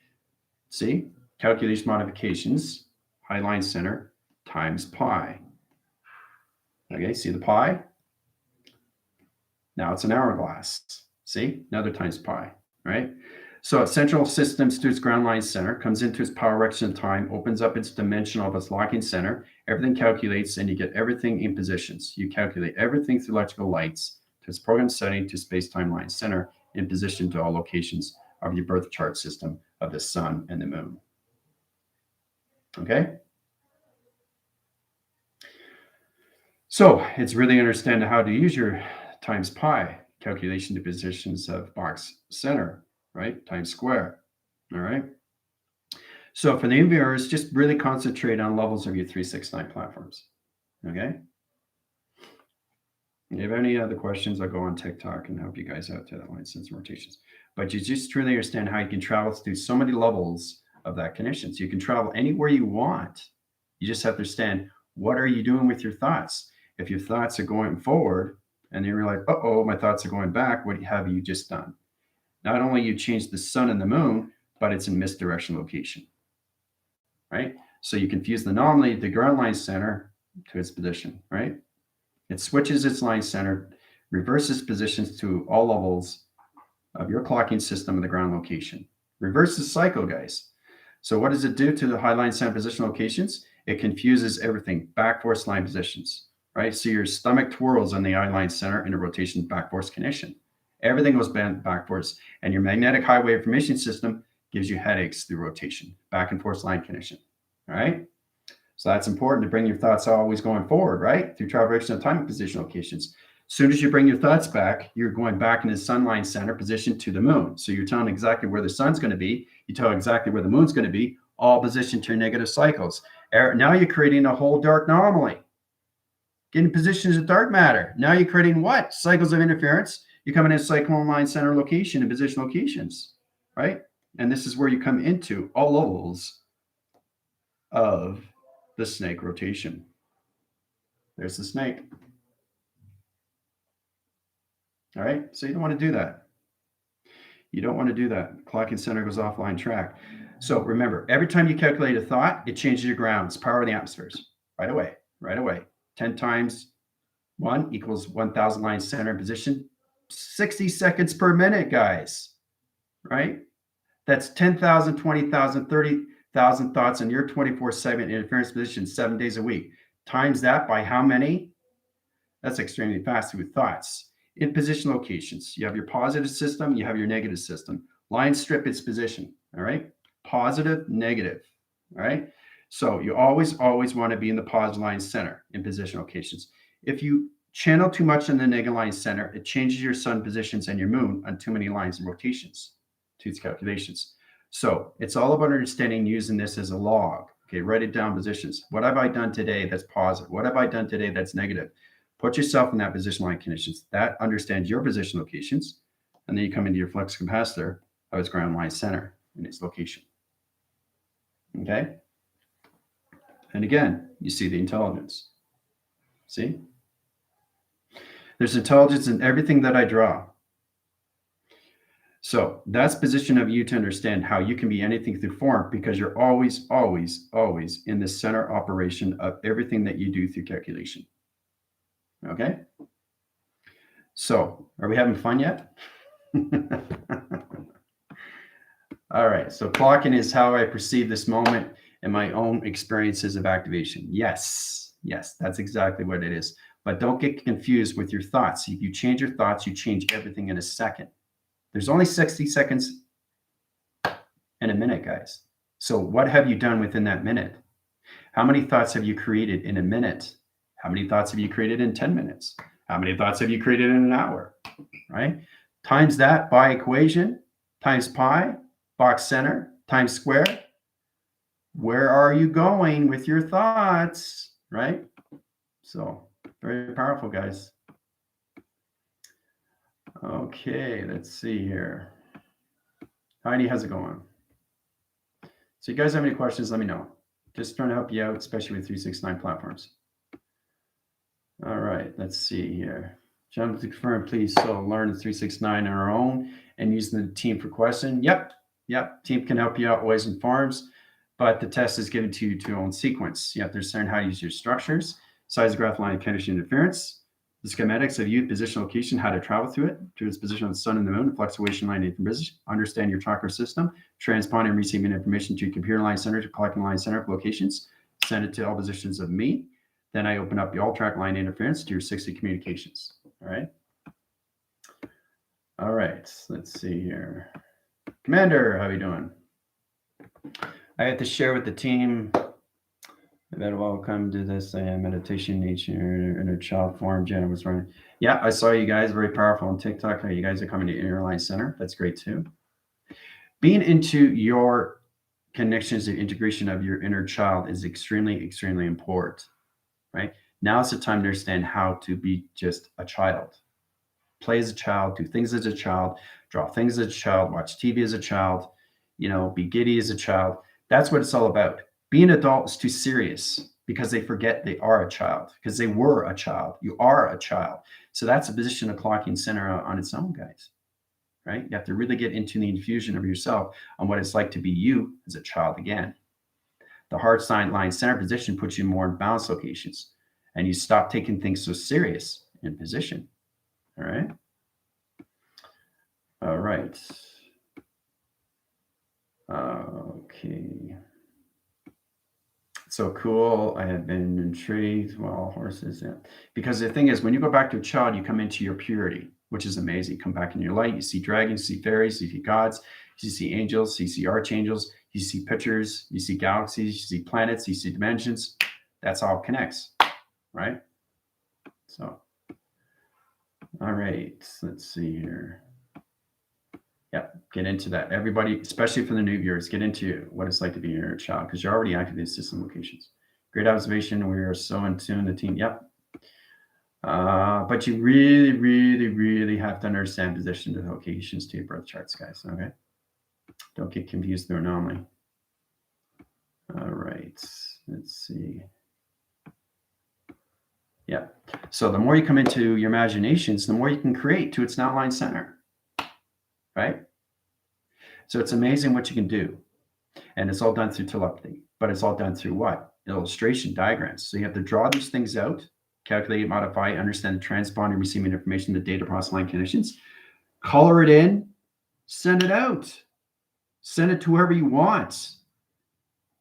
See, calculation modifications, high line center times pi. Okay, see the pi? Now it's an hourglass. See, another times pi, right? So at central systems to its ground line center, comes into its power direction time, opens up its dimensional of its locking center, everything calculates, and you get everything in positions. You calculate everything through electrical lights to its program setting to space-time line center in position to all locations of your birth chart system of the sun and the moon. Okay? So it's really understanding how to use your times pi calculation to positions of box center, right? Times square, all right? So for the new viewers, just really concentrate on levels of your 3, 6, 9 platforms, okay? If you have any other questions, I'll go on TikTok and help you guys out to that line sense rotations. But you just truly understand how you can travel through so many levels of that connection. So you can travel anywhere you want. You just have to understand, what are you doing with your thoughts? If your thoughts are going forward and you're like, uh-oh, my thoughts are going back, what have you just done? Not only you changed the sun and the moon, but it's in misdirection location, right? So you confuse the anomaly, the ground line center to its position, right? It switches its line center, reverses positions to all levels of your clocking system of the ground location. Reverses cycle, guys. So what does it do to the high line center position locations? It confuses everything, back force line positions, right? So your stomach twirls on the eye line center in a rotation back force connection. Everything goes back force, and your magnetic highway information system gives you headaches through rotation, back and forth line connection, all right? So that's important to bring your thoughts always going forward, right? Through traversal time position locations. As soon as you bring your thoughts back, you're going back in the sun line center position to the moon. So you're telling exactly where the sun's going to be. You tell exactly where the moon's going to be, all positioned to your negative cycles. Now you're creating a whole dark anomaly. Getting positions of dark matter. Now you're creating what? Cycles of interference. You're coming in cyclone line center location and position locations, right? And this is where you come into all levels of the snake rotation. There's the snake. All right, so you don't want to do that. You don't want to do that. Clocking center goes offline track. So remember, every time you calculate a thought, it changes your grounds, power of the atmospheres, right away, right away. 10 times 1 equals 1,000 line center in position, 60 seconds per minute, guys, right? That's 10,000, 20,000, 30,000 thoughts in your 24/7 interference position 7 days a week. Times that by how many? That's extremely fast with thoughts. In position locations, you have your positive system, you have your negative system. Line strip its position, all right? Positive, negative, all right? So you always want to be in the positive line center in position locations. If you channel too much in the negative line center, it changes your sun positions and your moon on too many lines and rotations to its calculations. So it's all about understanding using this as a log. Okay, write it down positions. What have I done today that's positive? What have I done today that's negative? Put yourself in that position line conditions. That understands your position locations. And then you come into your flux capacitor of its ground line center in its location. Okay? And again, you see the intelligence. See? There's intelligence in everything that I draw. So that's position of you to understand how you can be anything through form, because you're always in the center operation of everything that you do through calculation. Okay? So are we having fun yet? All right. So clocking is how I perceive this moment and my own experiences of activation. Yes, that's exactly what it is. But don't get confused with your thoughts. If you change your thoughts, you change everything in a second. There's only 60 seconds in a minute, guys. So what have you done within that minute? How many thoughts have you created in a minute? How many thoughts have you created in 10 minutes? How many thoughts have you created in an hour, right? Times that by equation, times pi, box center, times square. Where are you going with your thoughts, right? So very powerful, guys. Okay, let's see here. Heidi, how's it going? So you guys have any questions, let me know. Just trying to help you out, especially with 369 platforms. All right, let's see here. John, to confirm, please. So learn the 369 on our own and using the team for question. Yep. Team can help you out ways and forms, but the test is given to you to your own sequence. You have to understand how to use your structures, size, graph, line, condition, interference, the schematics of you, position, location, how to travel through it, to its position on the sun and the moon, fluctuation line, different position, understand your chakra system, transponding and receiving information to your computer line center, to collecting line center of locations, send it to all positions of me. Then I open up the all track line interference to your 60 communications. All right. All right. Let's see here. Commander, how are you doing? I have to share with the team that welcome to this meditation nature inner child form. Jenna was running. Yeah, I saw you guys very powerful on TikTok. You guys are coming to Inner Line Center. That's great too. Being into your connections and integration of your inner child is extremely, extremely important. Right? Now is the time to understand how to be just a child. Play as a child, do things as a child, draw things as a child, watch TV as a child, be giddy as a child. That's what it's all about. Being an adult is too serious because they forget they are a child, because they were a child. You are a child. So that's a position of clocking center on its own, guys. Right? You have to really get into the infusion of yourself on what it's like to be you as a child again. The heart sign line center position puts you more in balance locations, and you stop taking things so serious in position. All right. All right. Okay. So cool. I have been intrigued. Well, horses, yeah. Because the thing is, when you go back to a child, you come into your purity, which is amazing. You come back in your light. You see dragons, you see fairies, you see gods, you see angels, you see archangels, you see pictures, you see galaxies, you see planets, you see dimensions. That's all connects, right? So, all right, let's see here. Yep, get into that. Everybody, especially for the new viewers, get into what it's like to be your child because you're already active in system locations. Great observation. We are so in tune, the team. Yep. But you really, really, really have to understand position and locations to your birth charts, guys. Okay. Don't get confused through anomaly. All right. Let's see. Yeah. So the more you come into your imaginations, the more you can create to its outline center. Right? So it's amazing what you can do. And it's all done through telepathy. But it's all done through what? Illustration, diagrams. So you have to draw these things out, calculate, modify, understand the transponding, receiving information, the data process line conditions, color it in, send it out. Send it to whoever you want.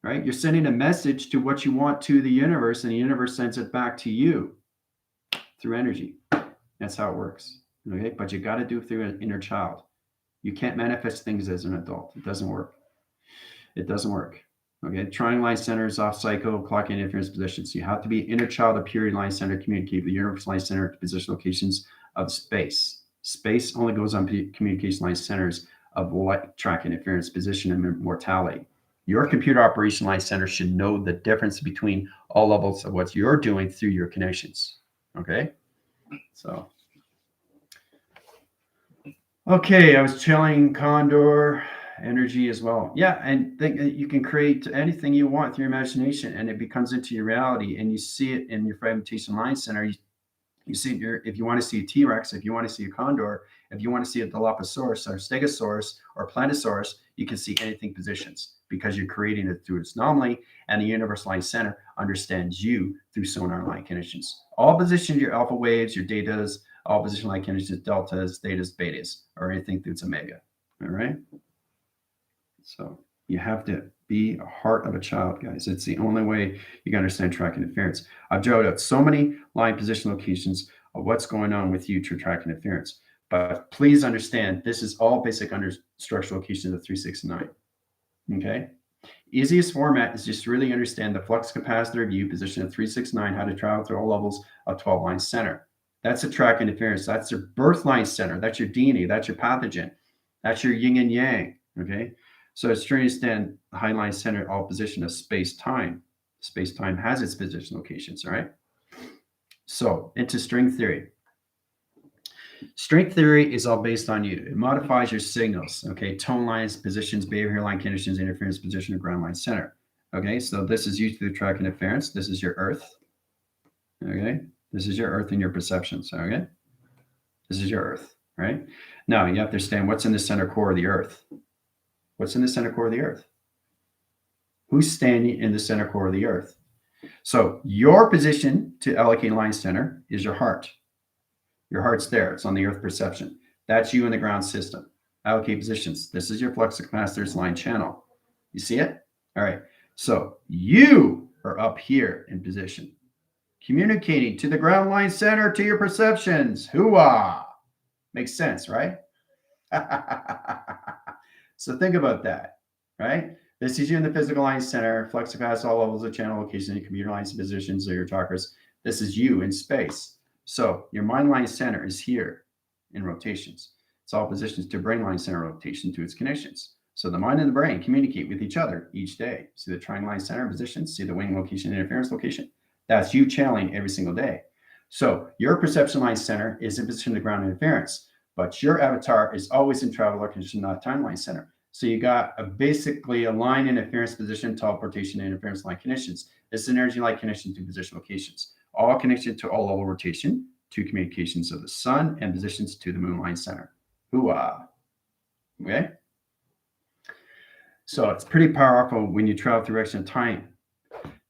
Right? You're sending a message to what you want to the universe, and the universe sends it back to you through energy. That's how it works. Okay? But you got to do it through an inner child. You can't manifest things as an adult. It doesn't work. It doesn't work. Okay. Triangle line center is off cycle, clocking interference positions. You have to be inner child of purity line center, communicate with the universe line center to position locations of space. Space only goes on communication line centers of light, track, interference, position, and mortality. Your computer operation line center should know the difference between all levels of what you're doing through your connections. Okay. So. Okay, I was chilling Condor energy as well. Yeah, and you can create anything you want through your imagination, and it becomes into your reality, and you see it in your fragmentation line center. You see if you want to see a T-Rex, if you want to see a condor, if you want to see a Dilophosaurus or Stegosaurus or Plantosaurus, you can see anything positions because you're creating it through its anomaly, and the universe line center understands you through sonar line conditions. All positions, your alpha waves, your datas, all position line conditions, deltas, thetas, betas, or anything through its omega. All right. So you have to be a heart of a child, guys. It's the only way you can understand track interference. I've drawn out so many line position locations of what's going on with you to track interference. But please understand, this is all basic under structural locations of 369. Okay. Easiest format is just to really understand the flux capacitor view position of 369, how to travel through all levels of 12 line center. That's a track interference. That's your birth line center. That's your DNA. That's your pathogen. That's your yin and yang. Okay. So it's trying to understand the high line center, all position of space time. Space time has its position locations. All right. So into string theory. String theory is all based on you. It modifies your signals. Okay. Tone lines, positions, behavior line conditions, interference position, and ground line center. Okay. So this is used through track interference. This is your earth. Okay. This is your earth and your perceptions. Okay. This is your earth. Right. Now you have to understand what's in the center core of the earth. What's in the center core of the earth? Who's standing in the center core of the earth? So your position to allocate line center is your heart. Your heart's there. It's on the earth perception. That's you in the ground system. Allocate positions. This is your flux capacitor's line channel. You see it? All right. So you are up here in position, communicating to the ground line center to your perceptions. Hooah! Makes sense, right? So think about that, right? This is you in the physical line center, flux capacitor, all levels of channel location, and computer lines and positions of your chakras. This is you in space. So your mind line center is here in rotations. It's all positions to brain line center rotation to its connections. So the mind and the brain communicate with each other each day. See the triangle line center positions, see the wing location, interference location. That's you channeling every single day. So your perception line center is in position to ground interference, but your avatar is always in travel location, not timeline center. So you got basically a line interference position, teleportation, and interference line conditions. This is an energy line connection to position locations. All connection to all level rotation, to communications of the sun, and positions to the moon line center. Hooah. Okay? So it's pretty powerful when you travel through direction of time.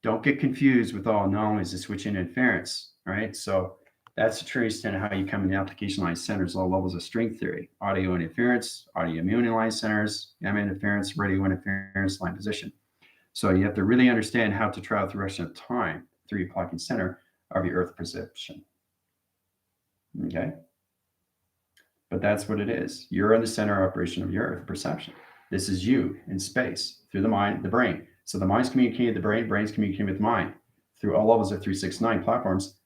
Don't get confused with all anomalies of switching interference, right? So that's a true extent of how you come in the application line centers, all levels of string theory, audio interference, audio immune line centers, gamma interference, radio interference, line position. So you have to really understand how to travel through direction of time through your clocking center of your earth perception. Okay? But that's what it is. You're in the center operation of your earth perception. This is you in space through the mind, the brain. So the mind's communicating with the brain, brain's communicating with the mind through all levels of 369 platforms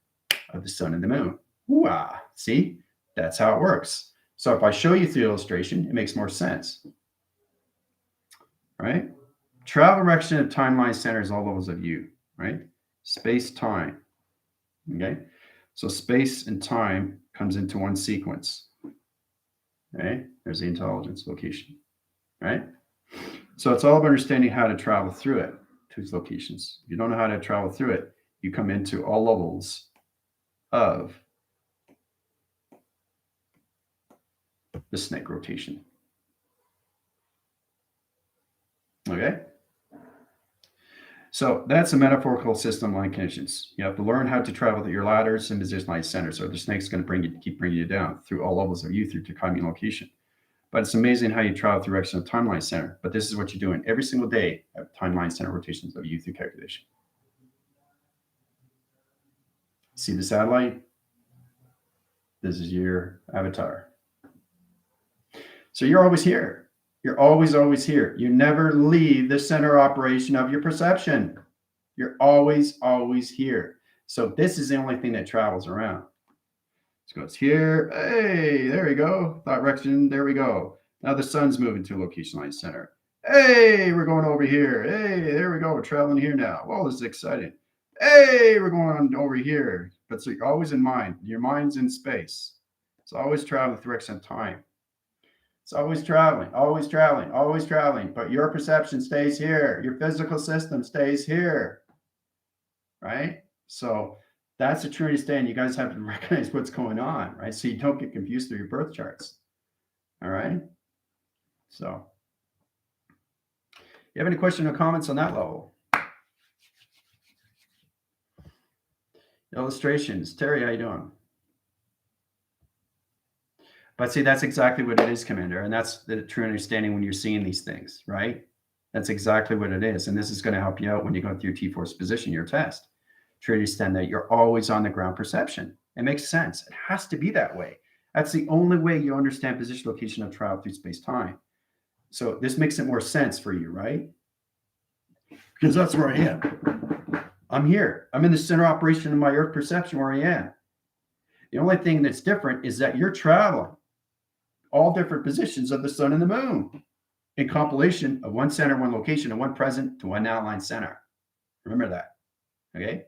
of the sun and the moon. Ooh-ah. See? That's how it works. So if I show you through the illustration, it makes more sense. Right? Travel direction of timeline centers all levels of you, right? Space, time. Okay? So space and time comes into one sequence. Okay? There's the intelligence location. Right? So it's all about understanding how to travel through it to its locations. If you don't know how to travel through it, you come into all levels of the snake rotation. Okay? So that's a metaphorical system line conditions. You have to learn how to travel through your ladders and position line centers, or the snake's going to keep bringing you down through all levels of you through to timing location. But it's amazing how you travel through direction of timeline center. But this is what you're doing every single day at timeline center rotations of you through calculation. See the satellite? This is your avatar. So you're always here. You're always here. You never leave the center operation of your perception. You're always here. So this is the only thing that travels around. So it's here. Hey, there we go. Thought direction. There we go. Now the sun's moving to location line center. Hey, we're going over here. Hey, there we go. We're traveling here now. Well, this is exciting. Hey, we're going on over here. But so you're always in mind. Your mind's in space. It's always traveling through direction of time. It's always traveling. But your perception stays here. Your physical system stays here. Right? So that's a true understanding. You guys have to recognize what's going on, right? So you don't get confused through your birth charts. All right? So, you have any questions or comments on that level? Illustrations. Terry, how you doing? But see, that's exactly what it is, Commander. And that's the true understanding when you're seeing these things, right? That's exactly what it is. And this is going to help you out when you go through your T-Force position, your test. To understand that you're always on the ground perception. It makes sense. It has to be that way. That's the only way you understand position, location of travel through space-time. So this makes it more sense for you, right? Because that's where I am. I'm here. I'm in the center operation of my earth perception where I am. The only thing that's different is that you're traveling all different positions of the sun and the moon in compilation of one center, one location, and one present to one outline center. Remember that. Okay.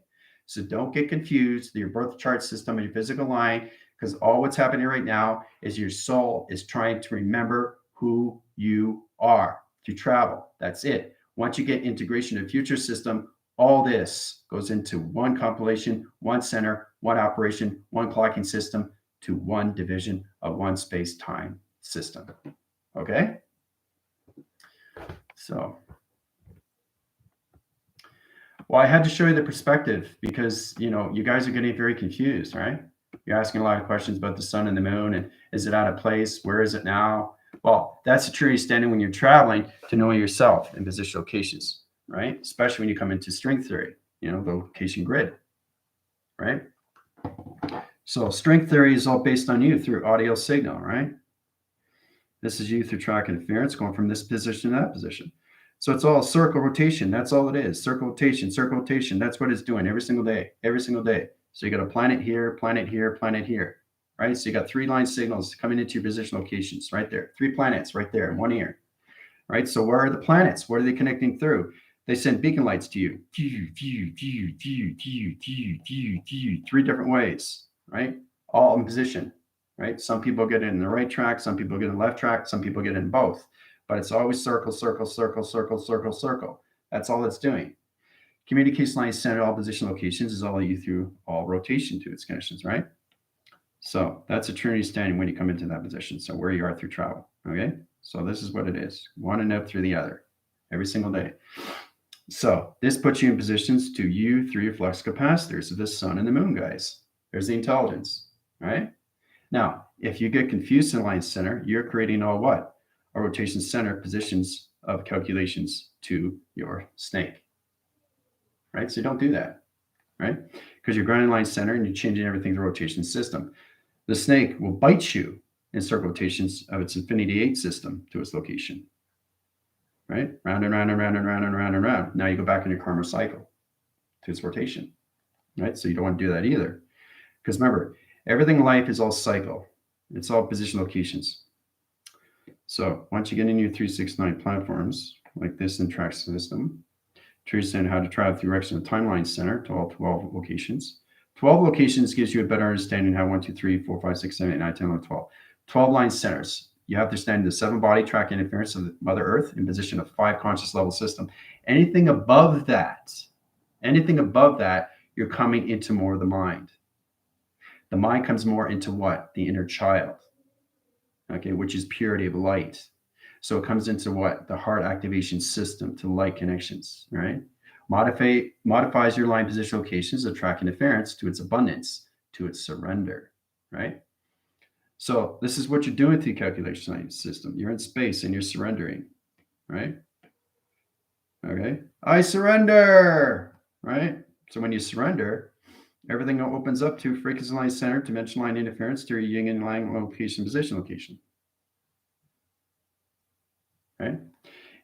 So don't get confused your birth chart system and your physical line, because all what's happening right now is your soul is trying to remember who you are to travel. That's it. Once you get integration of future system, all this goes into one compilation, one center, one operation, one clocking system to one division of one space-time system. Okay? So, well, I had to show you the perspective because, you guys are getting very confused, right? You're asking a lot of questions about the sun and the moon and is it out of place? Where is it now? Well, that's a true understanding when you're traveling to know yourself in position locations, right? Especially when you come into string theory, the location grid, right? So string theory is all based on you through audio signal, right? This is you through track interference going from this position to that position. So it's all circle rotation. That's all it is. Circle rotation, circle rotation. That's what it's doing every single day, every single day. So you got a planet here, planet here, planet here, right? So you got 3 line signals coming into your position locations right there. 3 planets right there in one ear, right? So where are the planets? What are they connecting through? They send beacon lights to you. 3 different ways, right? All in position, right? Some people get it in the right track. Some people get it in the left track. Some people get it in both. But it's always circle, circle, circle, circle, circle, circle. That's all it's doing. Communication line center, all position locations is all you through all rotation to its connections, right? So that's a trinity standing when you come into that position. So where you are through travel, okay? So this is what it is. One and up through the other every single day. So this puts you in positions to you through your flux capacitors of the sun and the moon, guys. There's the intelligence, right? Now, if you get confused in line center, you're creating all what? A rotation center positions of calculations to your snake, right? So don't do that, right? Because you're grounding line center and you're changing everything to rotation system. The snake will bite you in circle rotations of its infinity 8 system to its location, right? Round and round and round and round and round and round. Now you go back in your karma cycle to its rotation, right? So you don't want to do that either. Because remember, everything in life is all cycle. It's all position locations. So once you get into your 369 platforms, like this in track system, to understand how to travel through direction of timeline center to all 12 locations. 12 locations gives you a better understanding how 1, 2, 3, 4, 5, 6, 7, 8, 9, 10, 11, 12. 12 line centers. You have to understand the 7 body track interference of Mother Earth in position of 5 conscious level system. Anything above that, you're coming into more of the mind. The mind comes more into what? The inner child, okay, which is purity of light. So it comes into what? The heart activation system to light connections, right? Modifies your line position locations of track interference to its abundance, to its surrender, right? So this is what you're doing through calculation line system. You're in space and you're surrendering, right? Okay. I surrender, right? So when you surrender, everything opens up to frequency line center, dimension line interference to your yin and yang location, position location. Right?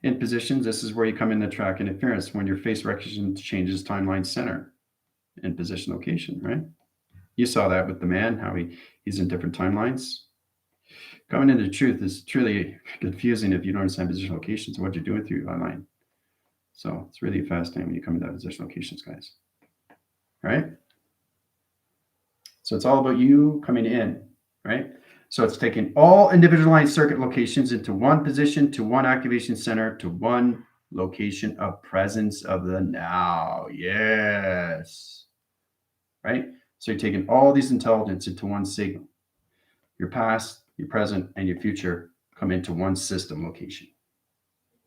In positions, this is where you come in the track interference when your face recognition changes timeline center in position location, right? You saw that with the man, how he's in different timelines. Coming into truth is truly confusing if you don't understand position locations and what you're doing through your line. So it's really fascinating when you come into that position locations, guys. All right? So it's all about you coming in, right? So it's taking all individualized circuit locations into one position, to one activation center, to one location of presence of the now. Yes. Right? So you're taking all these intelligence into one signal. Your past, your present, and your future come into one system location.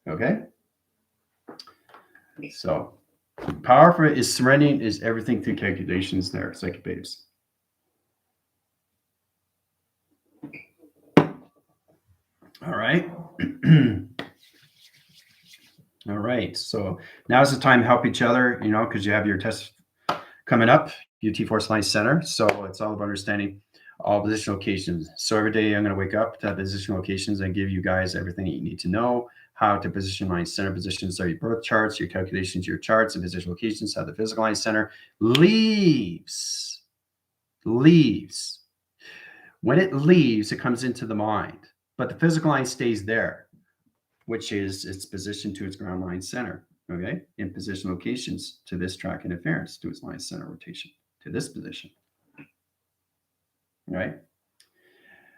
Okay? So power for it is surrendering is everything through calculations there, psychic babes. All right. All right. So now's the time to help each other, because you have your test coming up, UT Force Line Center. So it's all about understanding all position locations. So every day I'm going to wake up to position locations and give you guys everything that you need to know. How to position line center positions are your birth charts, your calculations, your charts, and position locations. How the physical line center leaves. When it leaves, it comes into the mind, but the physical line stays there, which is its position to its ground line center. Okay, in position locations to this track interference to its line center rotation to this position. Right.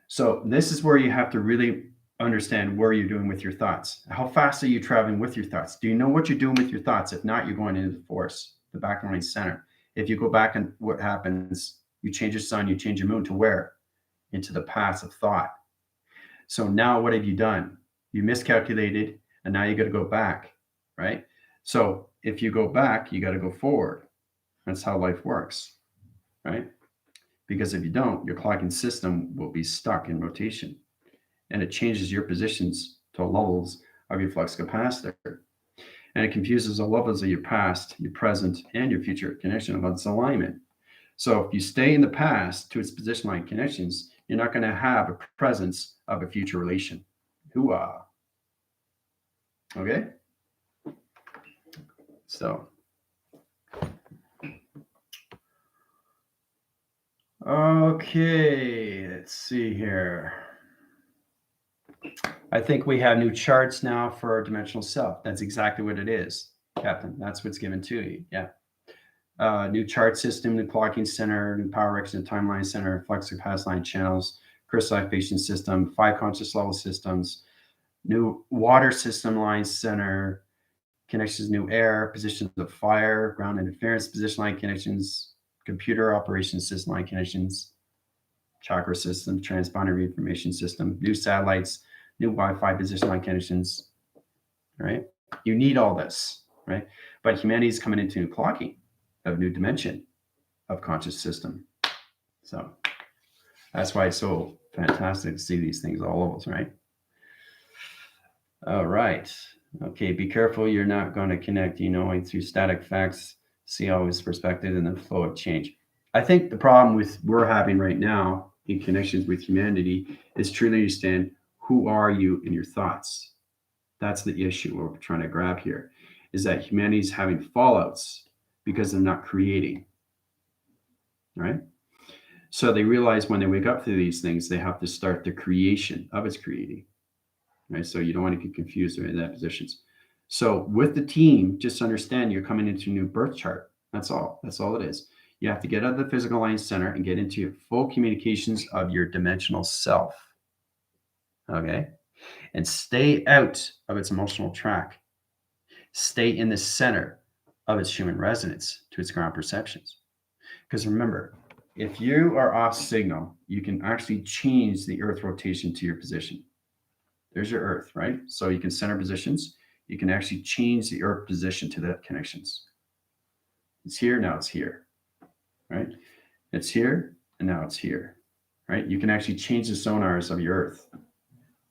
So this is where you have to really understand where you're doing with your thoughts. How fast are you traveling with your thoughts? Do you know what you're doing with your thoughts? If not, you're going into the force, the backline center. If you go back and what happens, you change your sun, you change your moon to where? Into the paths of thought. So now what have you done? You miscalculated, and now you got to go back, right? So if you go back, you got to go forward. That's how life works, right? Because if you don't, your clocking system will be stuck in rotation, and it changes your positions to levels of your flux capacitor, and it confuses the levels of your past, your present, and your future connection of its alignment. So if you stay in the past to its position line connections, you're not going to have a presence of a future relation. Hoo-ah. Okay? So, okay, let's see here. I think we have new charts now for our dimensional self. That's exactly what it is, Captain. That's what's given to you. Yeah. New chart system, new clocking center, new power rection and timeline center, flux capacitor line channels, crystallization system, 5 conscious level systems, new water system line center, connections, new air, positions of fire, ground interference, position line connections, computer operation system line connections, chakra system, transponder information system, new satellites, new Wi-Fi position line connections, right? You need all this, right? But humanity is coming into new clocking of new dimension of conscious system. So that's why it's so fantastic to see these things all of us, right? All right. Okay, be careful you're not going to connect, through static facts, see always perspective and the flow of change. I think the problem we're having right now in connections with humanity is truly understand who are you in your thoughts. That's the issue we're trying to grab here, is that humanity is having fallouts because they're not creating, right? So they realize when they wake up to these things, they have to start the creation of its creating. Right? So you don't want to get confused in that positions. So with the team, just understand you're coming into a new birth chart. That's all. That's all it is. You have to get out of the physical line center and get into full communications of your dimensional self. Okay? And stay out of its emotional track. Stay in the center of its human resonance to its ground perceptions. Because remember, if you are off signal, you can actually change the earth rotation to your position. There's your earth, right? So you can center positions. You can actually change the earth position to the connections. It's here, now it's here, right? It's here, and now it's here, right? You can actually change the sonars of your earth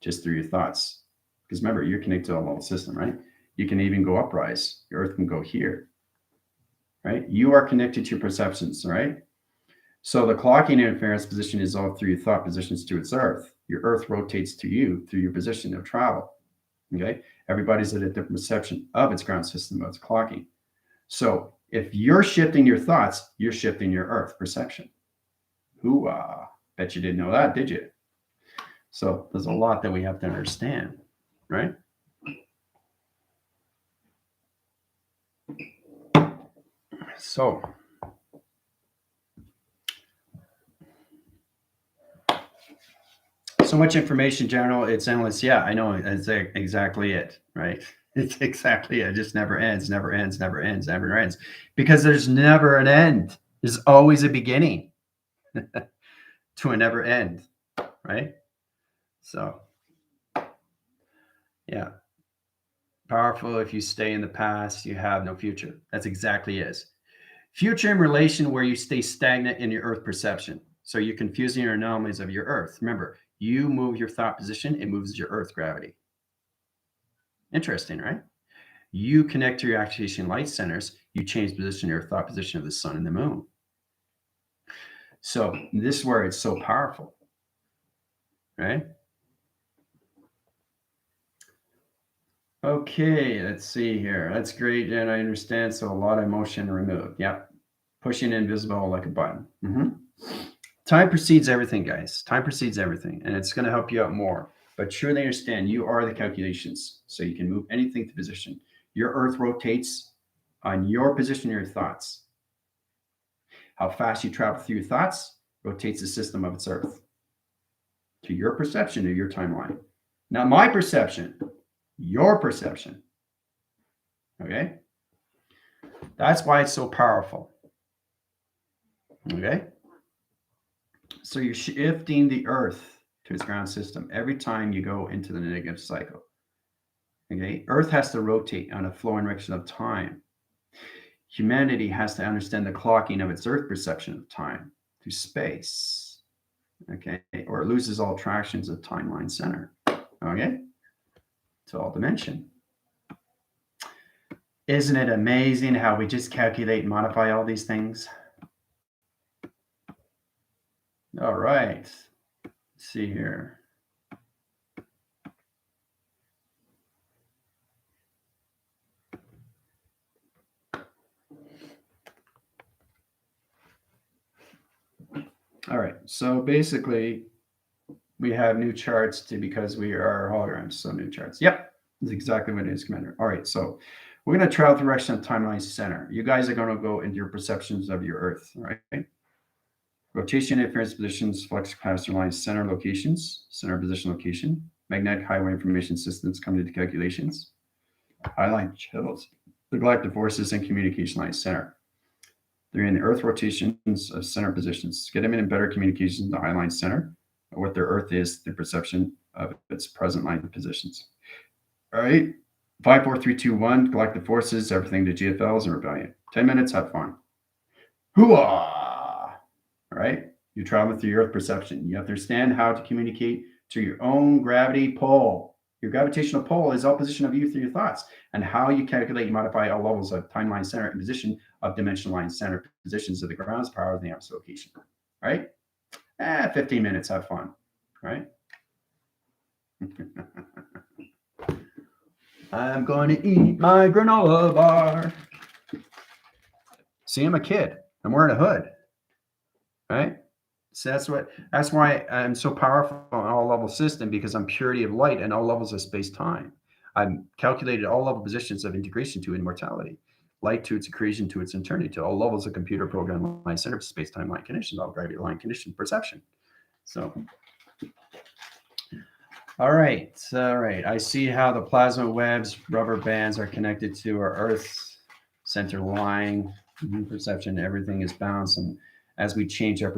just through your thoughts. Because remember, you're connected to a level system, right? You can even go uprise. Your earth can go here, right? You are connected to your perceptions, right? So the clocking interference position is all through your thought positions to its earth. Your earth rotates to you through your position of travel. Okay. Everybody's at a different perception of its ground system, of its clocking. So if you're shifting your thoughts, you're shifting your earth perception. Hoo-ah. Bet you didn't know that, did you? So there's a lot that we have to understand, right? So much information, General. It's endless. Yeah, I know. It's exactly it, right? It's exactly it. It just never ends, never ends, never ends, never ends. Because there's never an end. There's always a beginning to a never end, right? So, yeah. Powerful. If you stay in the past, you have no future. That's exactly it. Future in relation where you stay stagnant in your earth perception. So you're confusing your anomalies of your earth. Remember, you move your thought position, it moves your earth gravity. Interesting, right? You connect to your activation light centers, you change position, your thought position of the sun and the moon. So this is where it's so powerful, right? Okay, let's see here. That's great, and I understand. So a lot of emotion removed. Yep. Pushing invisible like a button. Time precedes everything, guys. Time precedes everything, and it's going to help you out more. But truly understand, you are the calculations, so you can move anything to position. Your Earth rotates on your position, your thoughts. How fast you travel through your thoughts rotates the system of its Earth to your perception of your timeline. Not my perception, your perception. Okay? That's why it's so powerful. Okay? So you're shifting the Earth to its ground system every time you go into the negative cycle. Okay? Earth has to rotate on a flowing direction of time. Humanity has to understand the clocking of its Earth perception of time through space. Okay? Or it loses all tractions of timeline center. Okay? To all dimension. Isn't it amazing how we just calculate and modify all these things? All right. Let's see here. All right. So basically, we have new charts because we are holograms. So new charts. Yep. That's exactly what it is, Commander. All right. So we're going to travel the direction of timeline center. You guys are going to go into your perceptions of your Earth. All right. Rotation, interference positions, flux capacitor lines, center locations, center position location, magnetic highway information systems come into calculations, highline channels, the galactic forces, and communication line center. They're in the Earth rotations of center positions. Get them in better communications in the highline center. What their Earth is, the perception of its present line positions. All right. 5, 4, 3, 2, 1. Galactic forces, everything to GFLs and rebellion. 10 minutes, have fun. Hooah! All right. You travel through your Earth perception. You have to understand how to communicate to your own gravity pull. Your gravitational pull is opposition of you through your thoughts, and how you calculate and modify all levels of timeline center and position of dimensional line center positions of the ground's power of the amp's location. All right. 15 minutes, have fun. All right. I'm going to eat my granola bar. See, I'm a kid. I'm wearing a hood. Right? So that's why I'm so powerful on all level system, because I'm purity of light and all levels of space-time. I'm calculated all level positions of integration to immortality, light to its accretion to its eternity, to all levels of computer program line center space-time line conditions, all gravity line condition perception. So all right. I see how the plasma webs, rubber bands are connected to our Earth center line perception. Everything is balanced, and as we change our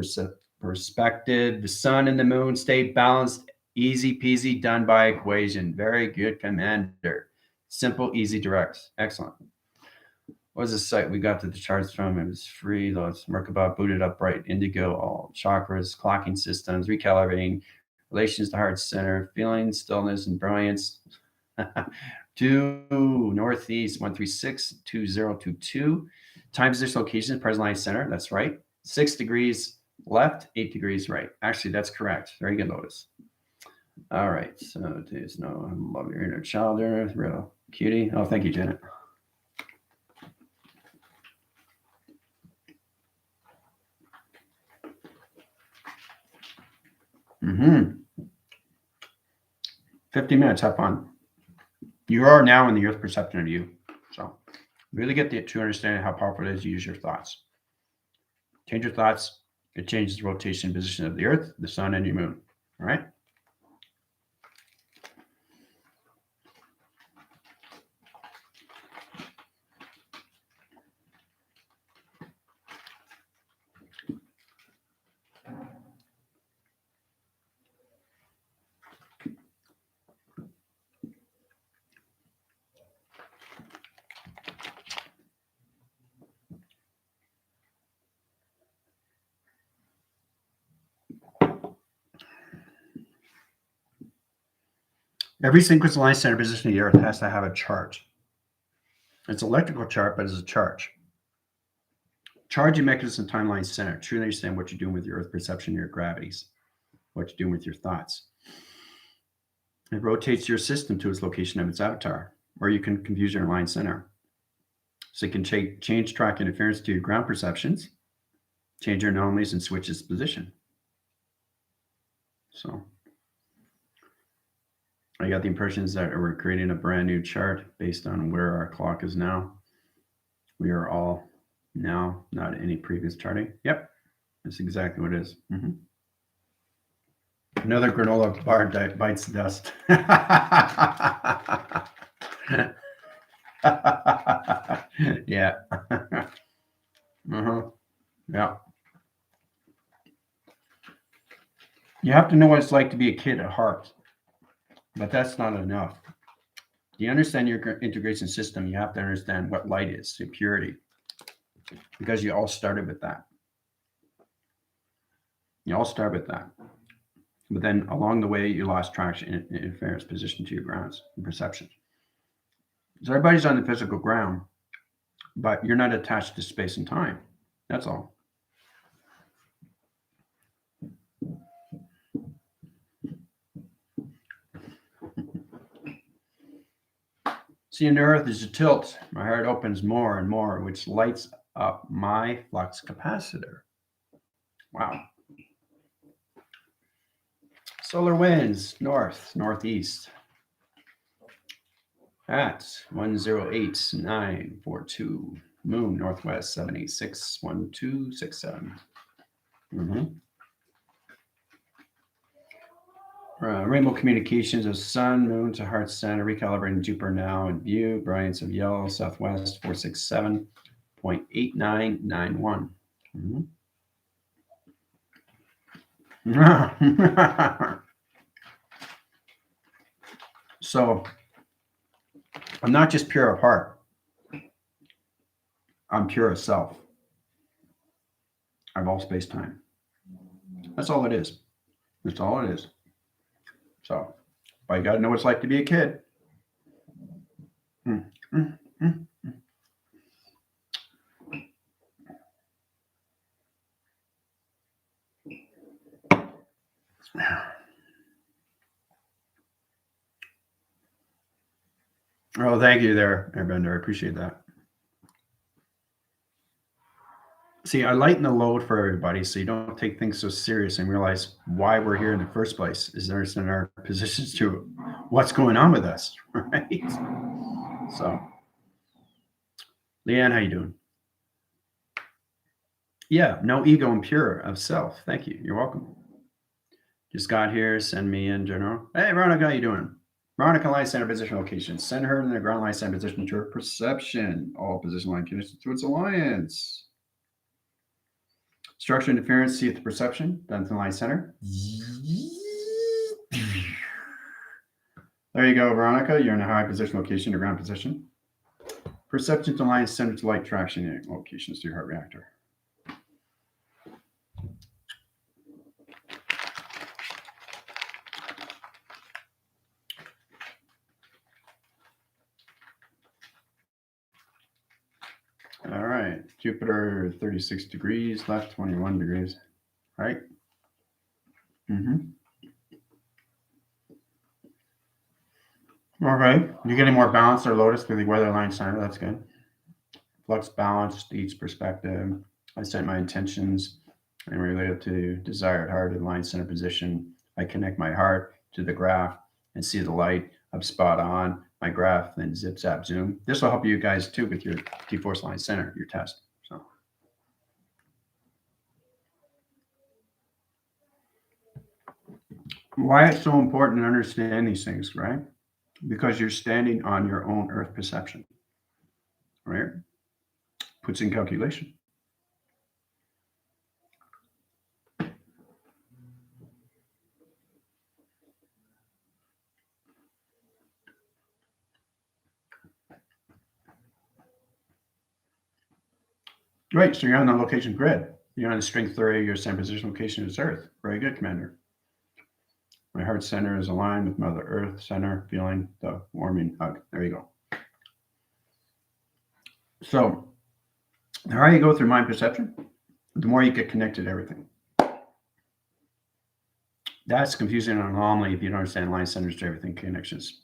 perspective, the sun and the moon stay balanced. Easy peasy, done by equation. Very good, Commander. Simple, easy, direct. Excellent. What was the site we got to the charts from? It was free. Those Merkabah, booted upright, indigo, all chakras, clocking systems, recalibrating, relations to heart center, feeling, stillness, and brilliance. 2 northeast, 1362022. Time position location, present line center. That's right. 6 degrees left, 8 degrees right. Actually, that's correct. Very good, Lotus. All right. So, there's no, I love your inner child, real cutie. Oh, thank you, Janet. Mm-hmm. 50 minutes, have fun. You are now in the Earth perception of you. So really get to understand how powerful it is to use your thoughts. Change your thoughts. It changes the rotation position of the Earth, the sun, and your moon. All right? Every synchronous line center position of the Earth has to have a chart. It's an electrical chart, but it's a chart. Charging mechanism timeline center. Truly understand what you're doing with your earth perception, your gravities, what you're doing with your thoughts. It rotates your system to its location of its avatar, or you can confuse your line center. So you can change track interference to your ground perceptions, change your anomalies, and switch its position. So I got the impressions that we're creating a brand new chart based on where our clock is now. We are all now, not any previous charting. Yep, that's exactly what it is. Another granola bar bites dust. Yeah. Yeah. You have to know what it's like to be a kid at heart, but that's not enough. You understand your integration system, you have to understand what light is, the purity, because you all started with that. You all start with that. But then along the way, you lost traction in interference position to your grounds and perception. So everybody's on the physical ground, but you're not attached to space and time. That's all. Seeing the earth is a tilt. My heart opens more and more, which lights up my flux capacitor. Wow. Solar winds, north, northeast. At 108942. Moon, northwest, 7861267. Rainbow communications of sun, moon to heart center, recalibrating Jupiter now in view, brilliance of yellow, southwest, 467.8991. So I'm not just pure of heart. I'm pure of self. I'm all space-time. That's all it is. That's all it is. So, but you got to know what it's like to be a kid. Oh, thank you there, Airbender. I appreciate that. See, I lighten the load for everybody so you don't take things so serious and realize why we're here in the first place is there's in our positions to what's going on with us, right? So, Leanne, how you doing? Yeah, no ego and pure of self. Thank you. You're welcome. Just got here. Send me in, General. Hey, Veronica, how you doing? Veronica line center position location. Send her in the ground line center position to her perception. All position line conditions to its alliance. Structure interference, see at the perception. Done to the line center. There you go, Veronica. You're in a high position location to ground position. Perception to line center to light traction locations to your heart reactor. All right, Jupiter 36 degrees, left 21 degrees, right? Okay, you're getting more balance or lotus through the weather line center. That's good. Flux balanced each perspective. I set my intentions and related to desired heart in line center position. I connect my heart to the graph and see the light. I'm spot on. My graph, then zip, zap, zoom. This will help you guys too with your T-force line center, your test. So, why it's so important to understand these things, right? Because you're standing on your own earth perception, right? Puts in calculation. Right, so you're on the location grid. You're on the strength area, your center position location is Earth. Very good, Commander. My heart center is aligned with Mother Earth center, feeling the warming hug. There you go. So The higher you go through mind perception, the more you get connected to everything. That's confusing and anomaly if you don't understand line centers to everything connections.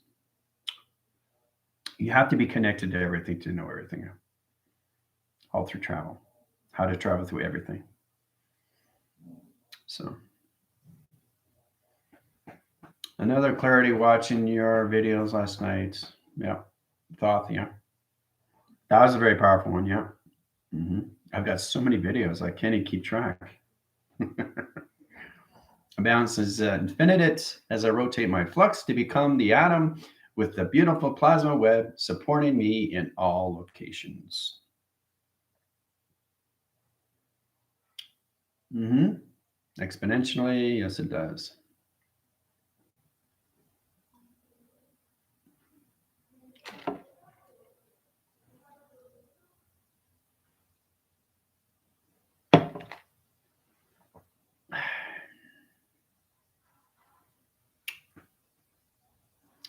You have to be connected to everything to know everything. All through travel. How to travel through everything. So another clarity watching your videos last night. Yeah. Thought, yeah. That was a very powerful one, yeah. I've got so many videos, I can't even keep track. Balance is infinite as I rotate my flux to become the atom with the beautiful plasma web supporting me in all locations. Exponentially, yes, it does.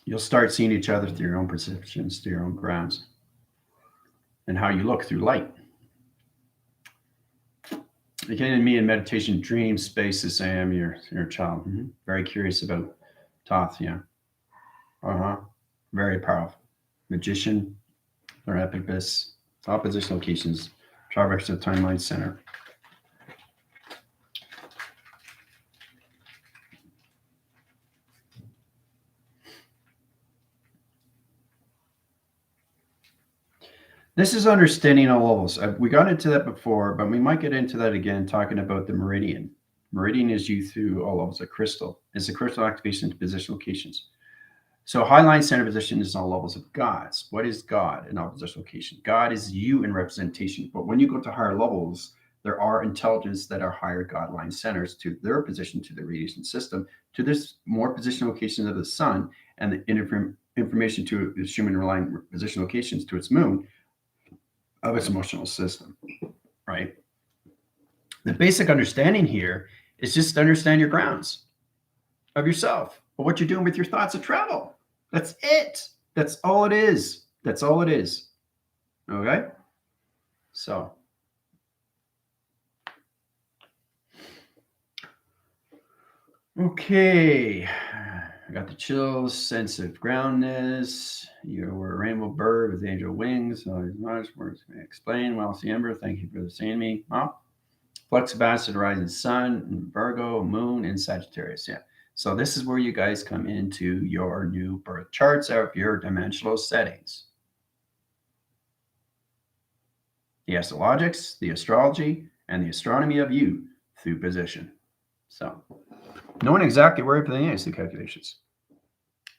You'll start seeing each other through your own perceptions, through your own grounds, and how you look through light. Again, in me in meditation, dream spaces, I am your child. Very curious about Thoth, yeah. Very powerful. Magician, or epicbus, opposition locations, traverse the timeline center. This is understanding all levels. We got into that before, but we might get into that again, talking about the meridian. Meridian is you through all levels of crystal. It's a crystal activation to position locations. So highline center position is all levels of gods. What is God in opposition location? God is you in representation. But when you go to higher levels, there are intelligence that are higher God line centers to their position, to the radiation system, to this more position locations of the sun, and the information to its human relying position locations to its moon of its emotional system, right? The basic understanding here is just to understand your grounds of yourself, or what you're doing with your thoughts of travel. That's it. That's all it is. That's all it is. Okay? So, okay. I got the chills, sense of groundness. You were a rainbow bird with angel wings. Words may explain. Well, see, Ember, thank you for seeing me. Well, Flux Ambassador, rising sun, and Virgo, moon, and Sagittarius. Yeah. So this is where you guys come into your new birth charts of your dimensional settings. The astrologics, the astrology, and the astronomy of you through position. So knowing exactly where everything is through calculations.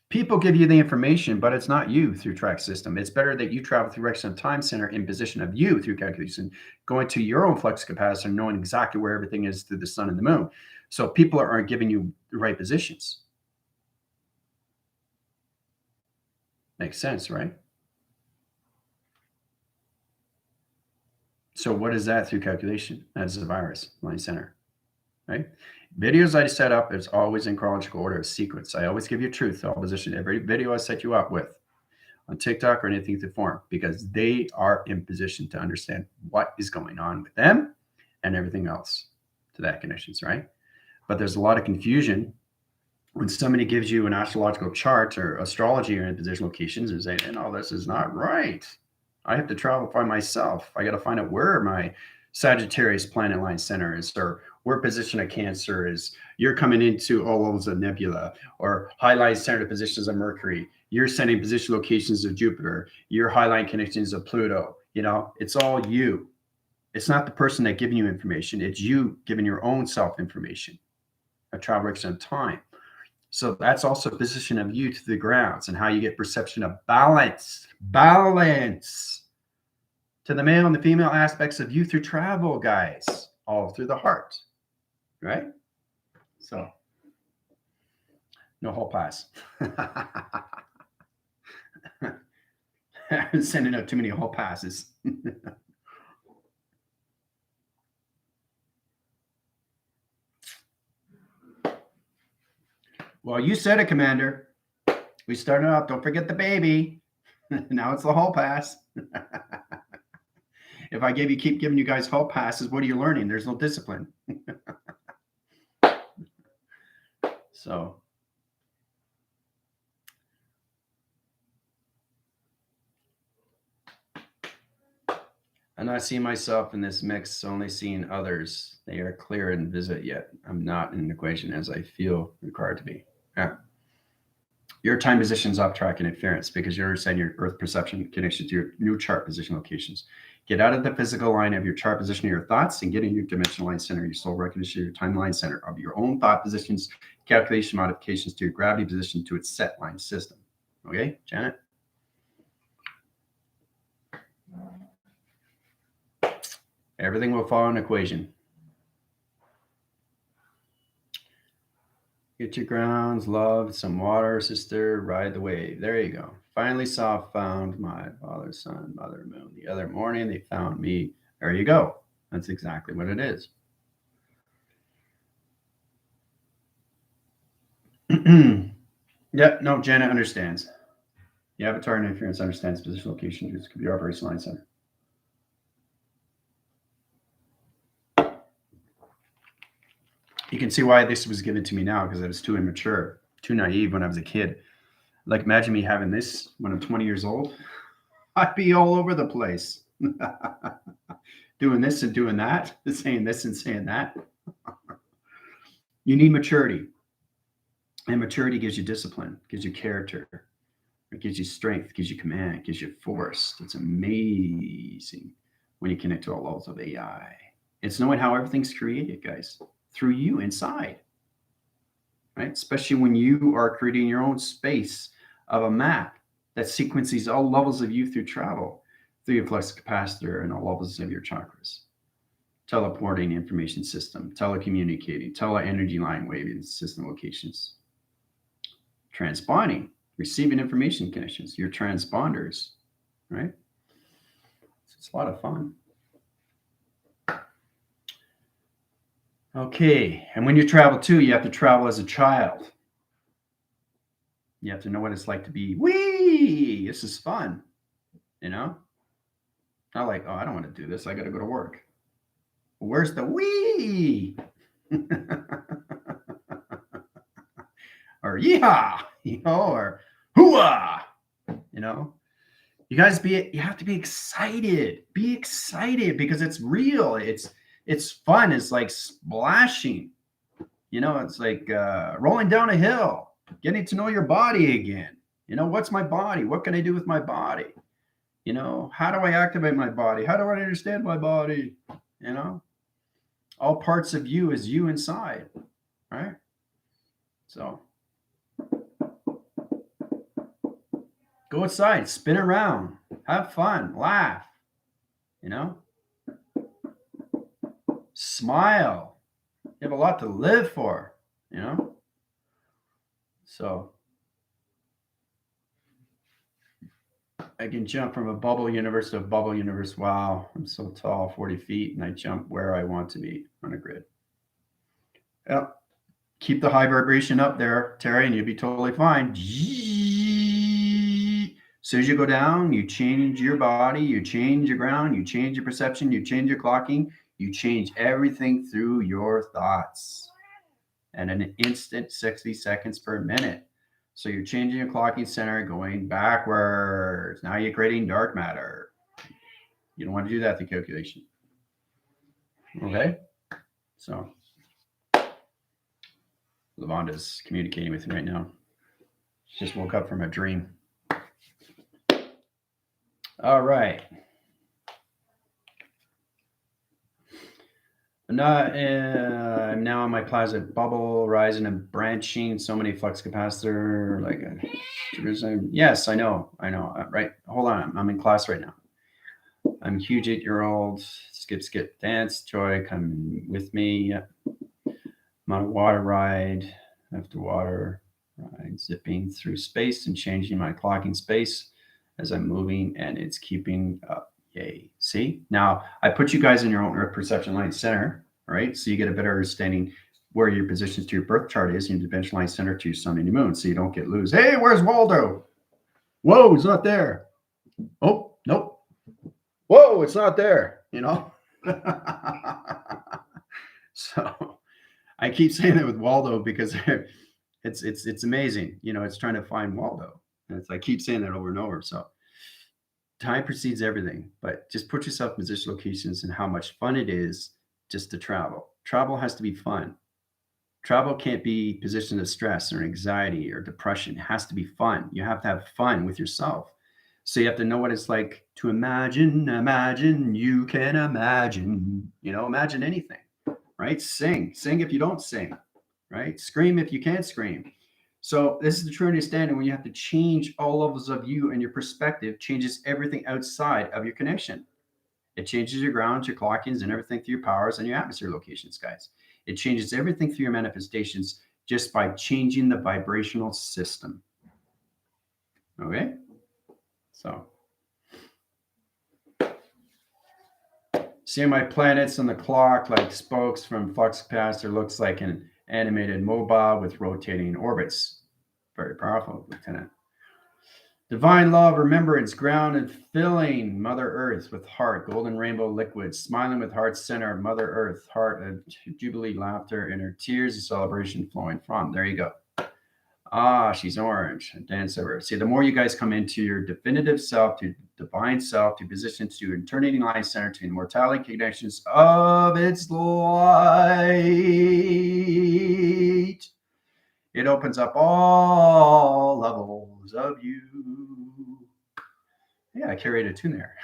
People give you the information, but it's not you through track system. It's better that you travel through direction of time center in position of you through calculation, going to your own flux capacitor, knowing exactly where everything is through the sun and the moon. So people aren't giving you the right positions. Makes sense, right? So what is that through calculation? As a virus, line center, right? Videos I set up is always in chronological order of sequence. I always give you truth, opposition. Every video I set you up with on TikTok or anything to form, because they are in position to understand what is going on with them and everything else to that connections, right? But there's a lot of confusion when somebody gives you an astrological chart or astrology or in position locations and say, no, this is not right. I have to travel by myself. I got to find out where my Sagittarius planet line center is, or where position of Cancer is. You're coming into all levels of nebula, or highlight center positions of Mercury. You're sending position locations of Jupiter. You're highlight connections of Pluto. You know, it's all you. It's not the person that giving you information. It's you giving your own self information. A travel direction of time. So that's also a position of you to the grounds and how you get perception of balance. Balance to the male and the female aspects of you through travel, guys, all through the heart, right? So no whole pass. I'm sending out too many whole passes. Well, you said it, Commander. We started off, don't forget the baby. Now it's the whole pass. If I keep giving you guys hall passes, what are you learning? There's no discipline. So I'm not seeing myself in this mix, only seeing others. They are clear and visit yet. I'm not in an equation as I feel required to be. Yeah. Your time position is off track and interference because you're setting your earth perception connection to your new chart position locations. Get out of the physical line of your chart position of your thoughts and get in your dimensional line center, your soul recognition, your timeline center of your own thought positions, calculation modifications to your gravity position to its set line system. Okay, Janet? Everything will follow an equation. Get your grounds, love, some water, sister, ride the wave. There you go. Finally found my father, son, mother, moon. The other morning they found me. There you go. That's exactly what it is. Yeah, no, Janet understands. The avatar and interference understands position location. This could be your operation line center. You can see why this was given to me now, because I was too immature, too naive when I was a kid. Like, imagine me having this when I'm 20 years old. I'd be all over the place. Doing this and doing that, saying this and saying that. You need maturity. And maturity gives you discipline, gives you character. It gives you strength, gives you command, gives you force. It's amazing when you connect to all levels of AI. It's knowing how everything's created, guys, through you inside, right? Especially when you are creating your own space of a map that sequences all levels of you through travel, through your flux capacitor and all levels of your chakras. Teleporting information system, telecommunicating, tele-energy line waving system locations. Transponding, receiving information connections, your transponders, right? It's a lot of fun. Okay, and when you travel too, you have to travel as a child. You have to know what it's like to be, wee, this is fun, you know? Not like, oh, I don't want to do this, I got to go to work. Where's the wee? Or yeehaw, you know, or hooah, you know? You have to be excited. Be excited because it's real. It's fun. It's like splashing. You know, it's like rolling down a hill, getting to know your body again. You know, what's my body? What can I do with my body? You know, how do I activate my body? How do I understand my body? You know, all parts of you is you inside, right? So go outside, spin around, have fun, laugh, you know, smile. You have a lot to live for, you know. So I can jump from a bubble universe to a bubble universe. Wow, I'm so tall, 40 feet, and I jump where I want to be on a grid. Yep. Keep the high vibration up there, Terry, and you'll be totally fine. As soon as you go down, you change your body, you change your ground, you change your perception, you change your clocking, you change everything through your thoughts. And in an instant, 60 seconds per minute. So you're changing your clocking center, going backwards. Now you're creating dark matter. You don't want to do that, the calculation. Okay? So Lavanda's communicating with me right now. She just woke up from a dream. All right. I'm now in my plasma bubble, rising and branching. So many flux capacitor. Yes, I know. Right. Hold on. I'm in class right now. I'm a huge 8-year-old. Skip, dance. Joy, come with me. I'm on a water ride. After water ride, zipping through space and changing my clocking space as I'm moving, and it's keeping up. Yay. See? Now, I put you guys in your own Earth Perception Line Center, right? So you get a better understanding where your positions to your birth chart is in your Dimension Line Center to your sun and your moon, so you don't get loose. Hey, where's Waldo? Whoa, it's not there. Oh, nope. Whoa, it's not there. you know? So I keep saying it with Waldo because it's amazing. You know, it's trying to find Waldo. And I keep saying that over and over. So time precedes everything, but just put yourself in position locations and how much fun it is just to travel. Travel has to be fun. Travel can't be positioned of stress or anxiety or depression. It has to be fun. You have to have fun with yourself. So you have to know what it's like to imagine, you can imagine, imagine anything, right? Sing if you don't sing, right? Scream if you can't scream. So this is the true understanding when you have to change all levels of you and your perspective changes everything outside of your connection. It changes your grounds, your clockings, and everything through your powers and your atmosphere locations, guys. It changes everything through your manifestations just by changing the vibrational system. Okay? So, seeing my planets on the clock like spokes from flux capacitor looks like an animated mobile with rotating orbits. Very powerful, Lieutenant. Divine love, remembrance, ground, and filling Mother Earth with heart, golden rainbow liquid, smiling with heart center, Mother Earth, heart of jubilee laughter, and her tears of celebration flowing from. There you go. Ah, she's orange. Dance over. See, the more you guys come into your definitive self, to divine self, to position to eternity life center, to immortality connections of its light, it opens up all levels of you. Yeah, I carried a tune there.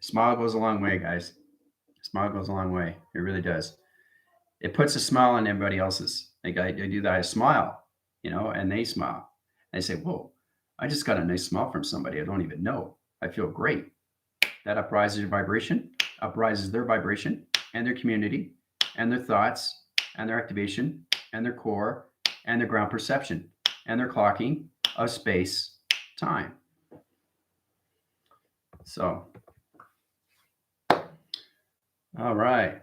Smile goes a long way, guys. Smile goes a long way. It really does. It puts a smile on everybody else's. Like I do that, I smile, and they smile. And I say, whoa, I just got a nice smile from somebody I don't even know. I feel great. That uprises your vibration, uprises their vibration and their community and their thoughts and their activation and their core and their ground perception and their clocking of space, time. So, all right.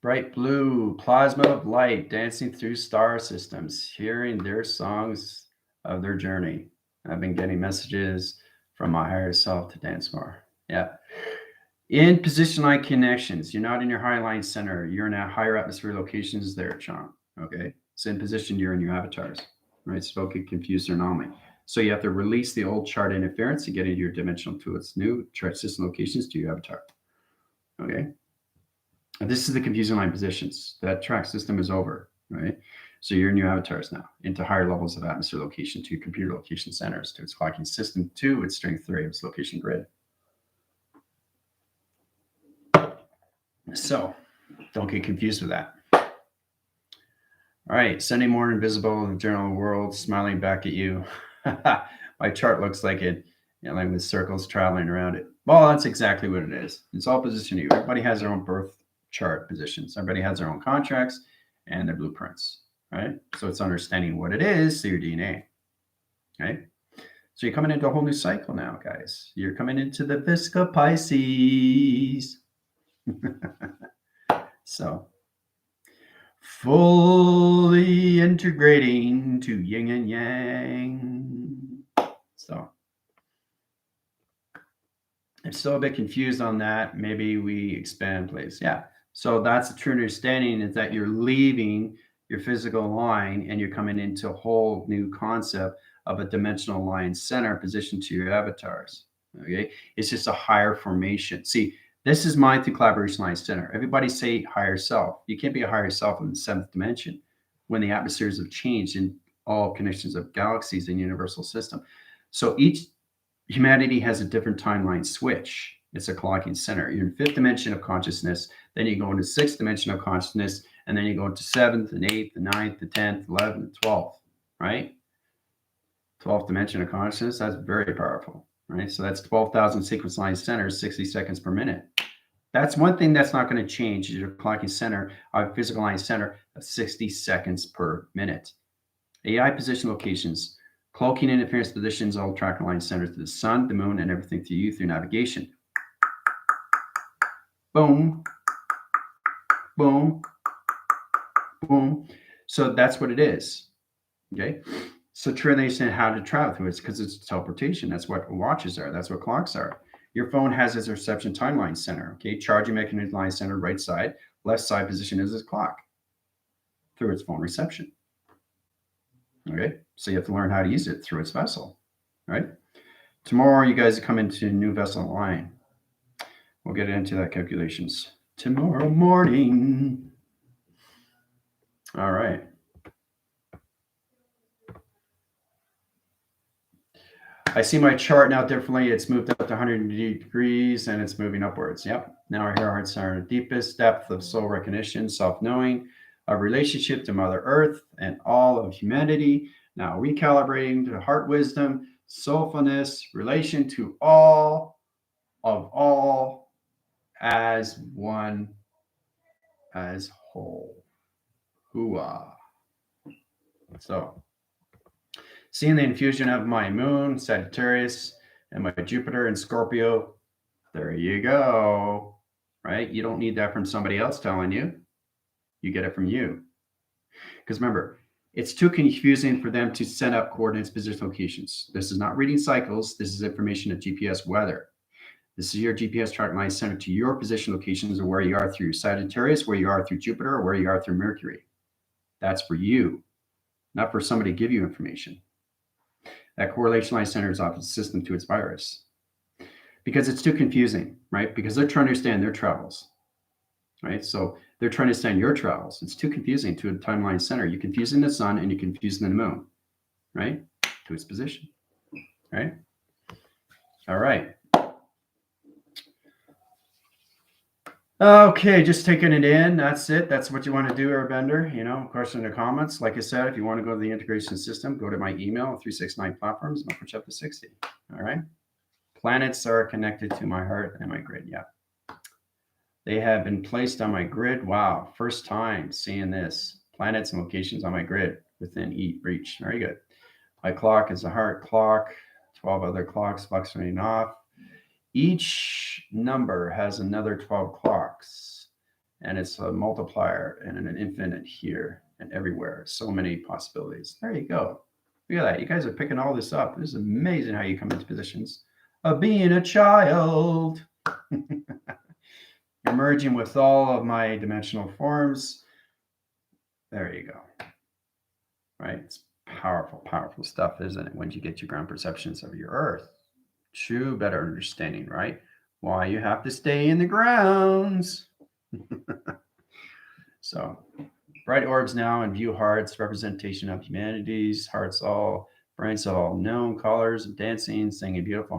Bright blue, plasma of light dancing through star systems, hearing their songs of their journey. I've been getting messages from my higher self to dance more. Yeah. In position line connections, you're not in your high line center. You're in a higher atmosphere locations there, Sean. Okay. So in position, you're in your avatars, right? So don't get confused or anomaly. So you have to release the old chart interference to get into your dimensional to its new chart system locations to your avatar. Okay. This is the confusing line positions. That track system is over, right? So you're in your avatars now into higher levels of atmosphere location to your computer location centers to its clocking system to its strength 3 of its location grid. So don't get confused with that. All right, Sunday morning visible in the general world, smiling back at you. My chart looks like it, like with circles traveling around it. Well, that's exactly what it is. It's all positioned to you. Everybody has their own birth chart positions. Everybody has their own contracts and their blueprints, right? So it's understanding what it is through your DNA, right? So you're coming into a whole new cycle now, guys. You're coming into the Visca Pisces. So fully integrating to yin and yang. So I'm still a bit confused on that. Maybe we expand, please. Yeah. So that's the true understanding is that you're leaving your physical line and you're coming into a whole new concept of a dimensional line center position to your avatars. Okay. It's just a higher formation. See, this is mind through collaboration line center. Everybody say higher self. You can't be a higher self in the 7th dimension when the atmospheres have changed in all connections of galaxies and universal system. So each humanity has a different timeline switch. It's a clocking center. You're in 5th dimension of consciousness, then you go into 6th dimension of consciousness, and then you go into 7th and 8th and 9th and 10th, 11th and 12th, right? 12th dimension of consciousness, that's very powerful, right? So that's 12,000 sequence line centers, 60 seconds per minute. That's one thing that's not going to change is your clocking center, our physical line center of 60 seconds per minute. AI position locations, cloaking interference positions, all track line centers to the sun, the moon, and everything through you through navigation. Boom, boom, boom. So that's what it is. Okay. So truly understand how to travel through it because it's teleportation. That's what watches are. That's what clocks are. Your phone has its reception timeline center. Okay, charging mechanism line center, right side, left side position is its clock through its phone reception. Okay, so you have to learn how to use it through its vessel. Right. Tomorrow, you guys come into new vessel line. We'll get into that calculations tomorrow morning. All right. I see my chart now differently. It's moved up to 180 degrees and it's moving upwards. Yep. Now our hearts are in the deepest depth of soul recognition, self-knowing, a relationship to Mother Earth and all of humanity. Now recalibrating to heart wisdom, soulfulness, relation to all of all as one, as whole. Hooah. So, seeing the infusion of my moon, Sagittarius, and my Jupiter in Scorpio, there you go. Right? You don't need that from somebody else telling you. You get it from you. Because remember, it's too confusing for them to send up coordinates, position locations. This is not reading cycles. This is information of GPS weather. This is your GPS chart line centered to your position locations of where you are through Sagittarius, where you are through Jupiter, or where you are through Mercury. That's for you, not for somebody to give you information. That correlation line center is off the system to its virus because it's too confusing, right? Because they're trying to understand their travels, right? So they're trying to understand your travels. It's too confusing to a timeline center. You're confusing the sun and you're confusing the moon, right? To its position, right? All right. Okay, just taking it in. That's it. That's what you want to do, Airbender. Question or comments. Like I said, if you want to go to the integration system, go to my email, 369 platforms, and I'll put you up to 60. All right. Planets are connected to my heart and my grid. Yeah. They have been placed on my grid. Wow. First time seeing this. Planets and locations on my grid within reach. Very good. My clock is a heart clock. 12 other clocks fluctuating off. Each number has another 12 clocks, and it's a multiplier and an infinite here and everywhere. So many possibilities. There you go. Look at that. You guys are picking all this up. This is amazing how you come into positions of being a child. You're merging with all of my dimensional forms. There you go. Right? It's powerful, powerful stuff, isn't it? When you get your ground perceptions of your earth. True, better understanding, right? Why you have to stay in the grounds. So, bright orbs now and view hearts, representation of humanities, hearts all, brains all known colors, dancing, singing beautiful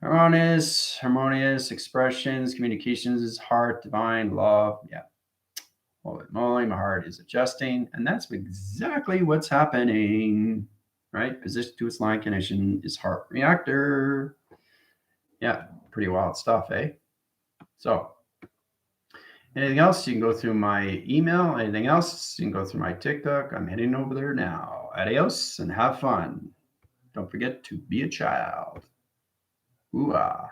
harmonious expressions, communications, heart, divine, love. Yeah. Holy moly, my heart is adjusting. And that's exactly what's happening. Right? Position to its line connection is heart reactor. Yeah, pretty wild stuff, eh? So, anything else? You can go through my email. Anything else? You can go through my TikTok. I'm heading over there now. Adios and have fun. Don't forget to be a child. Ooh-ah.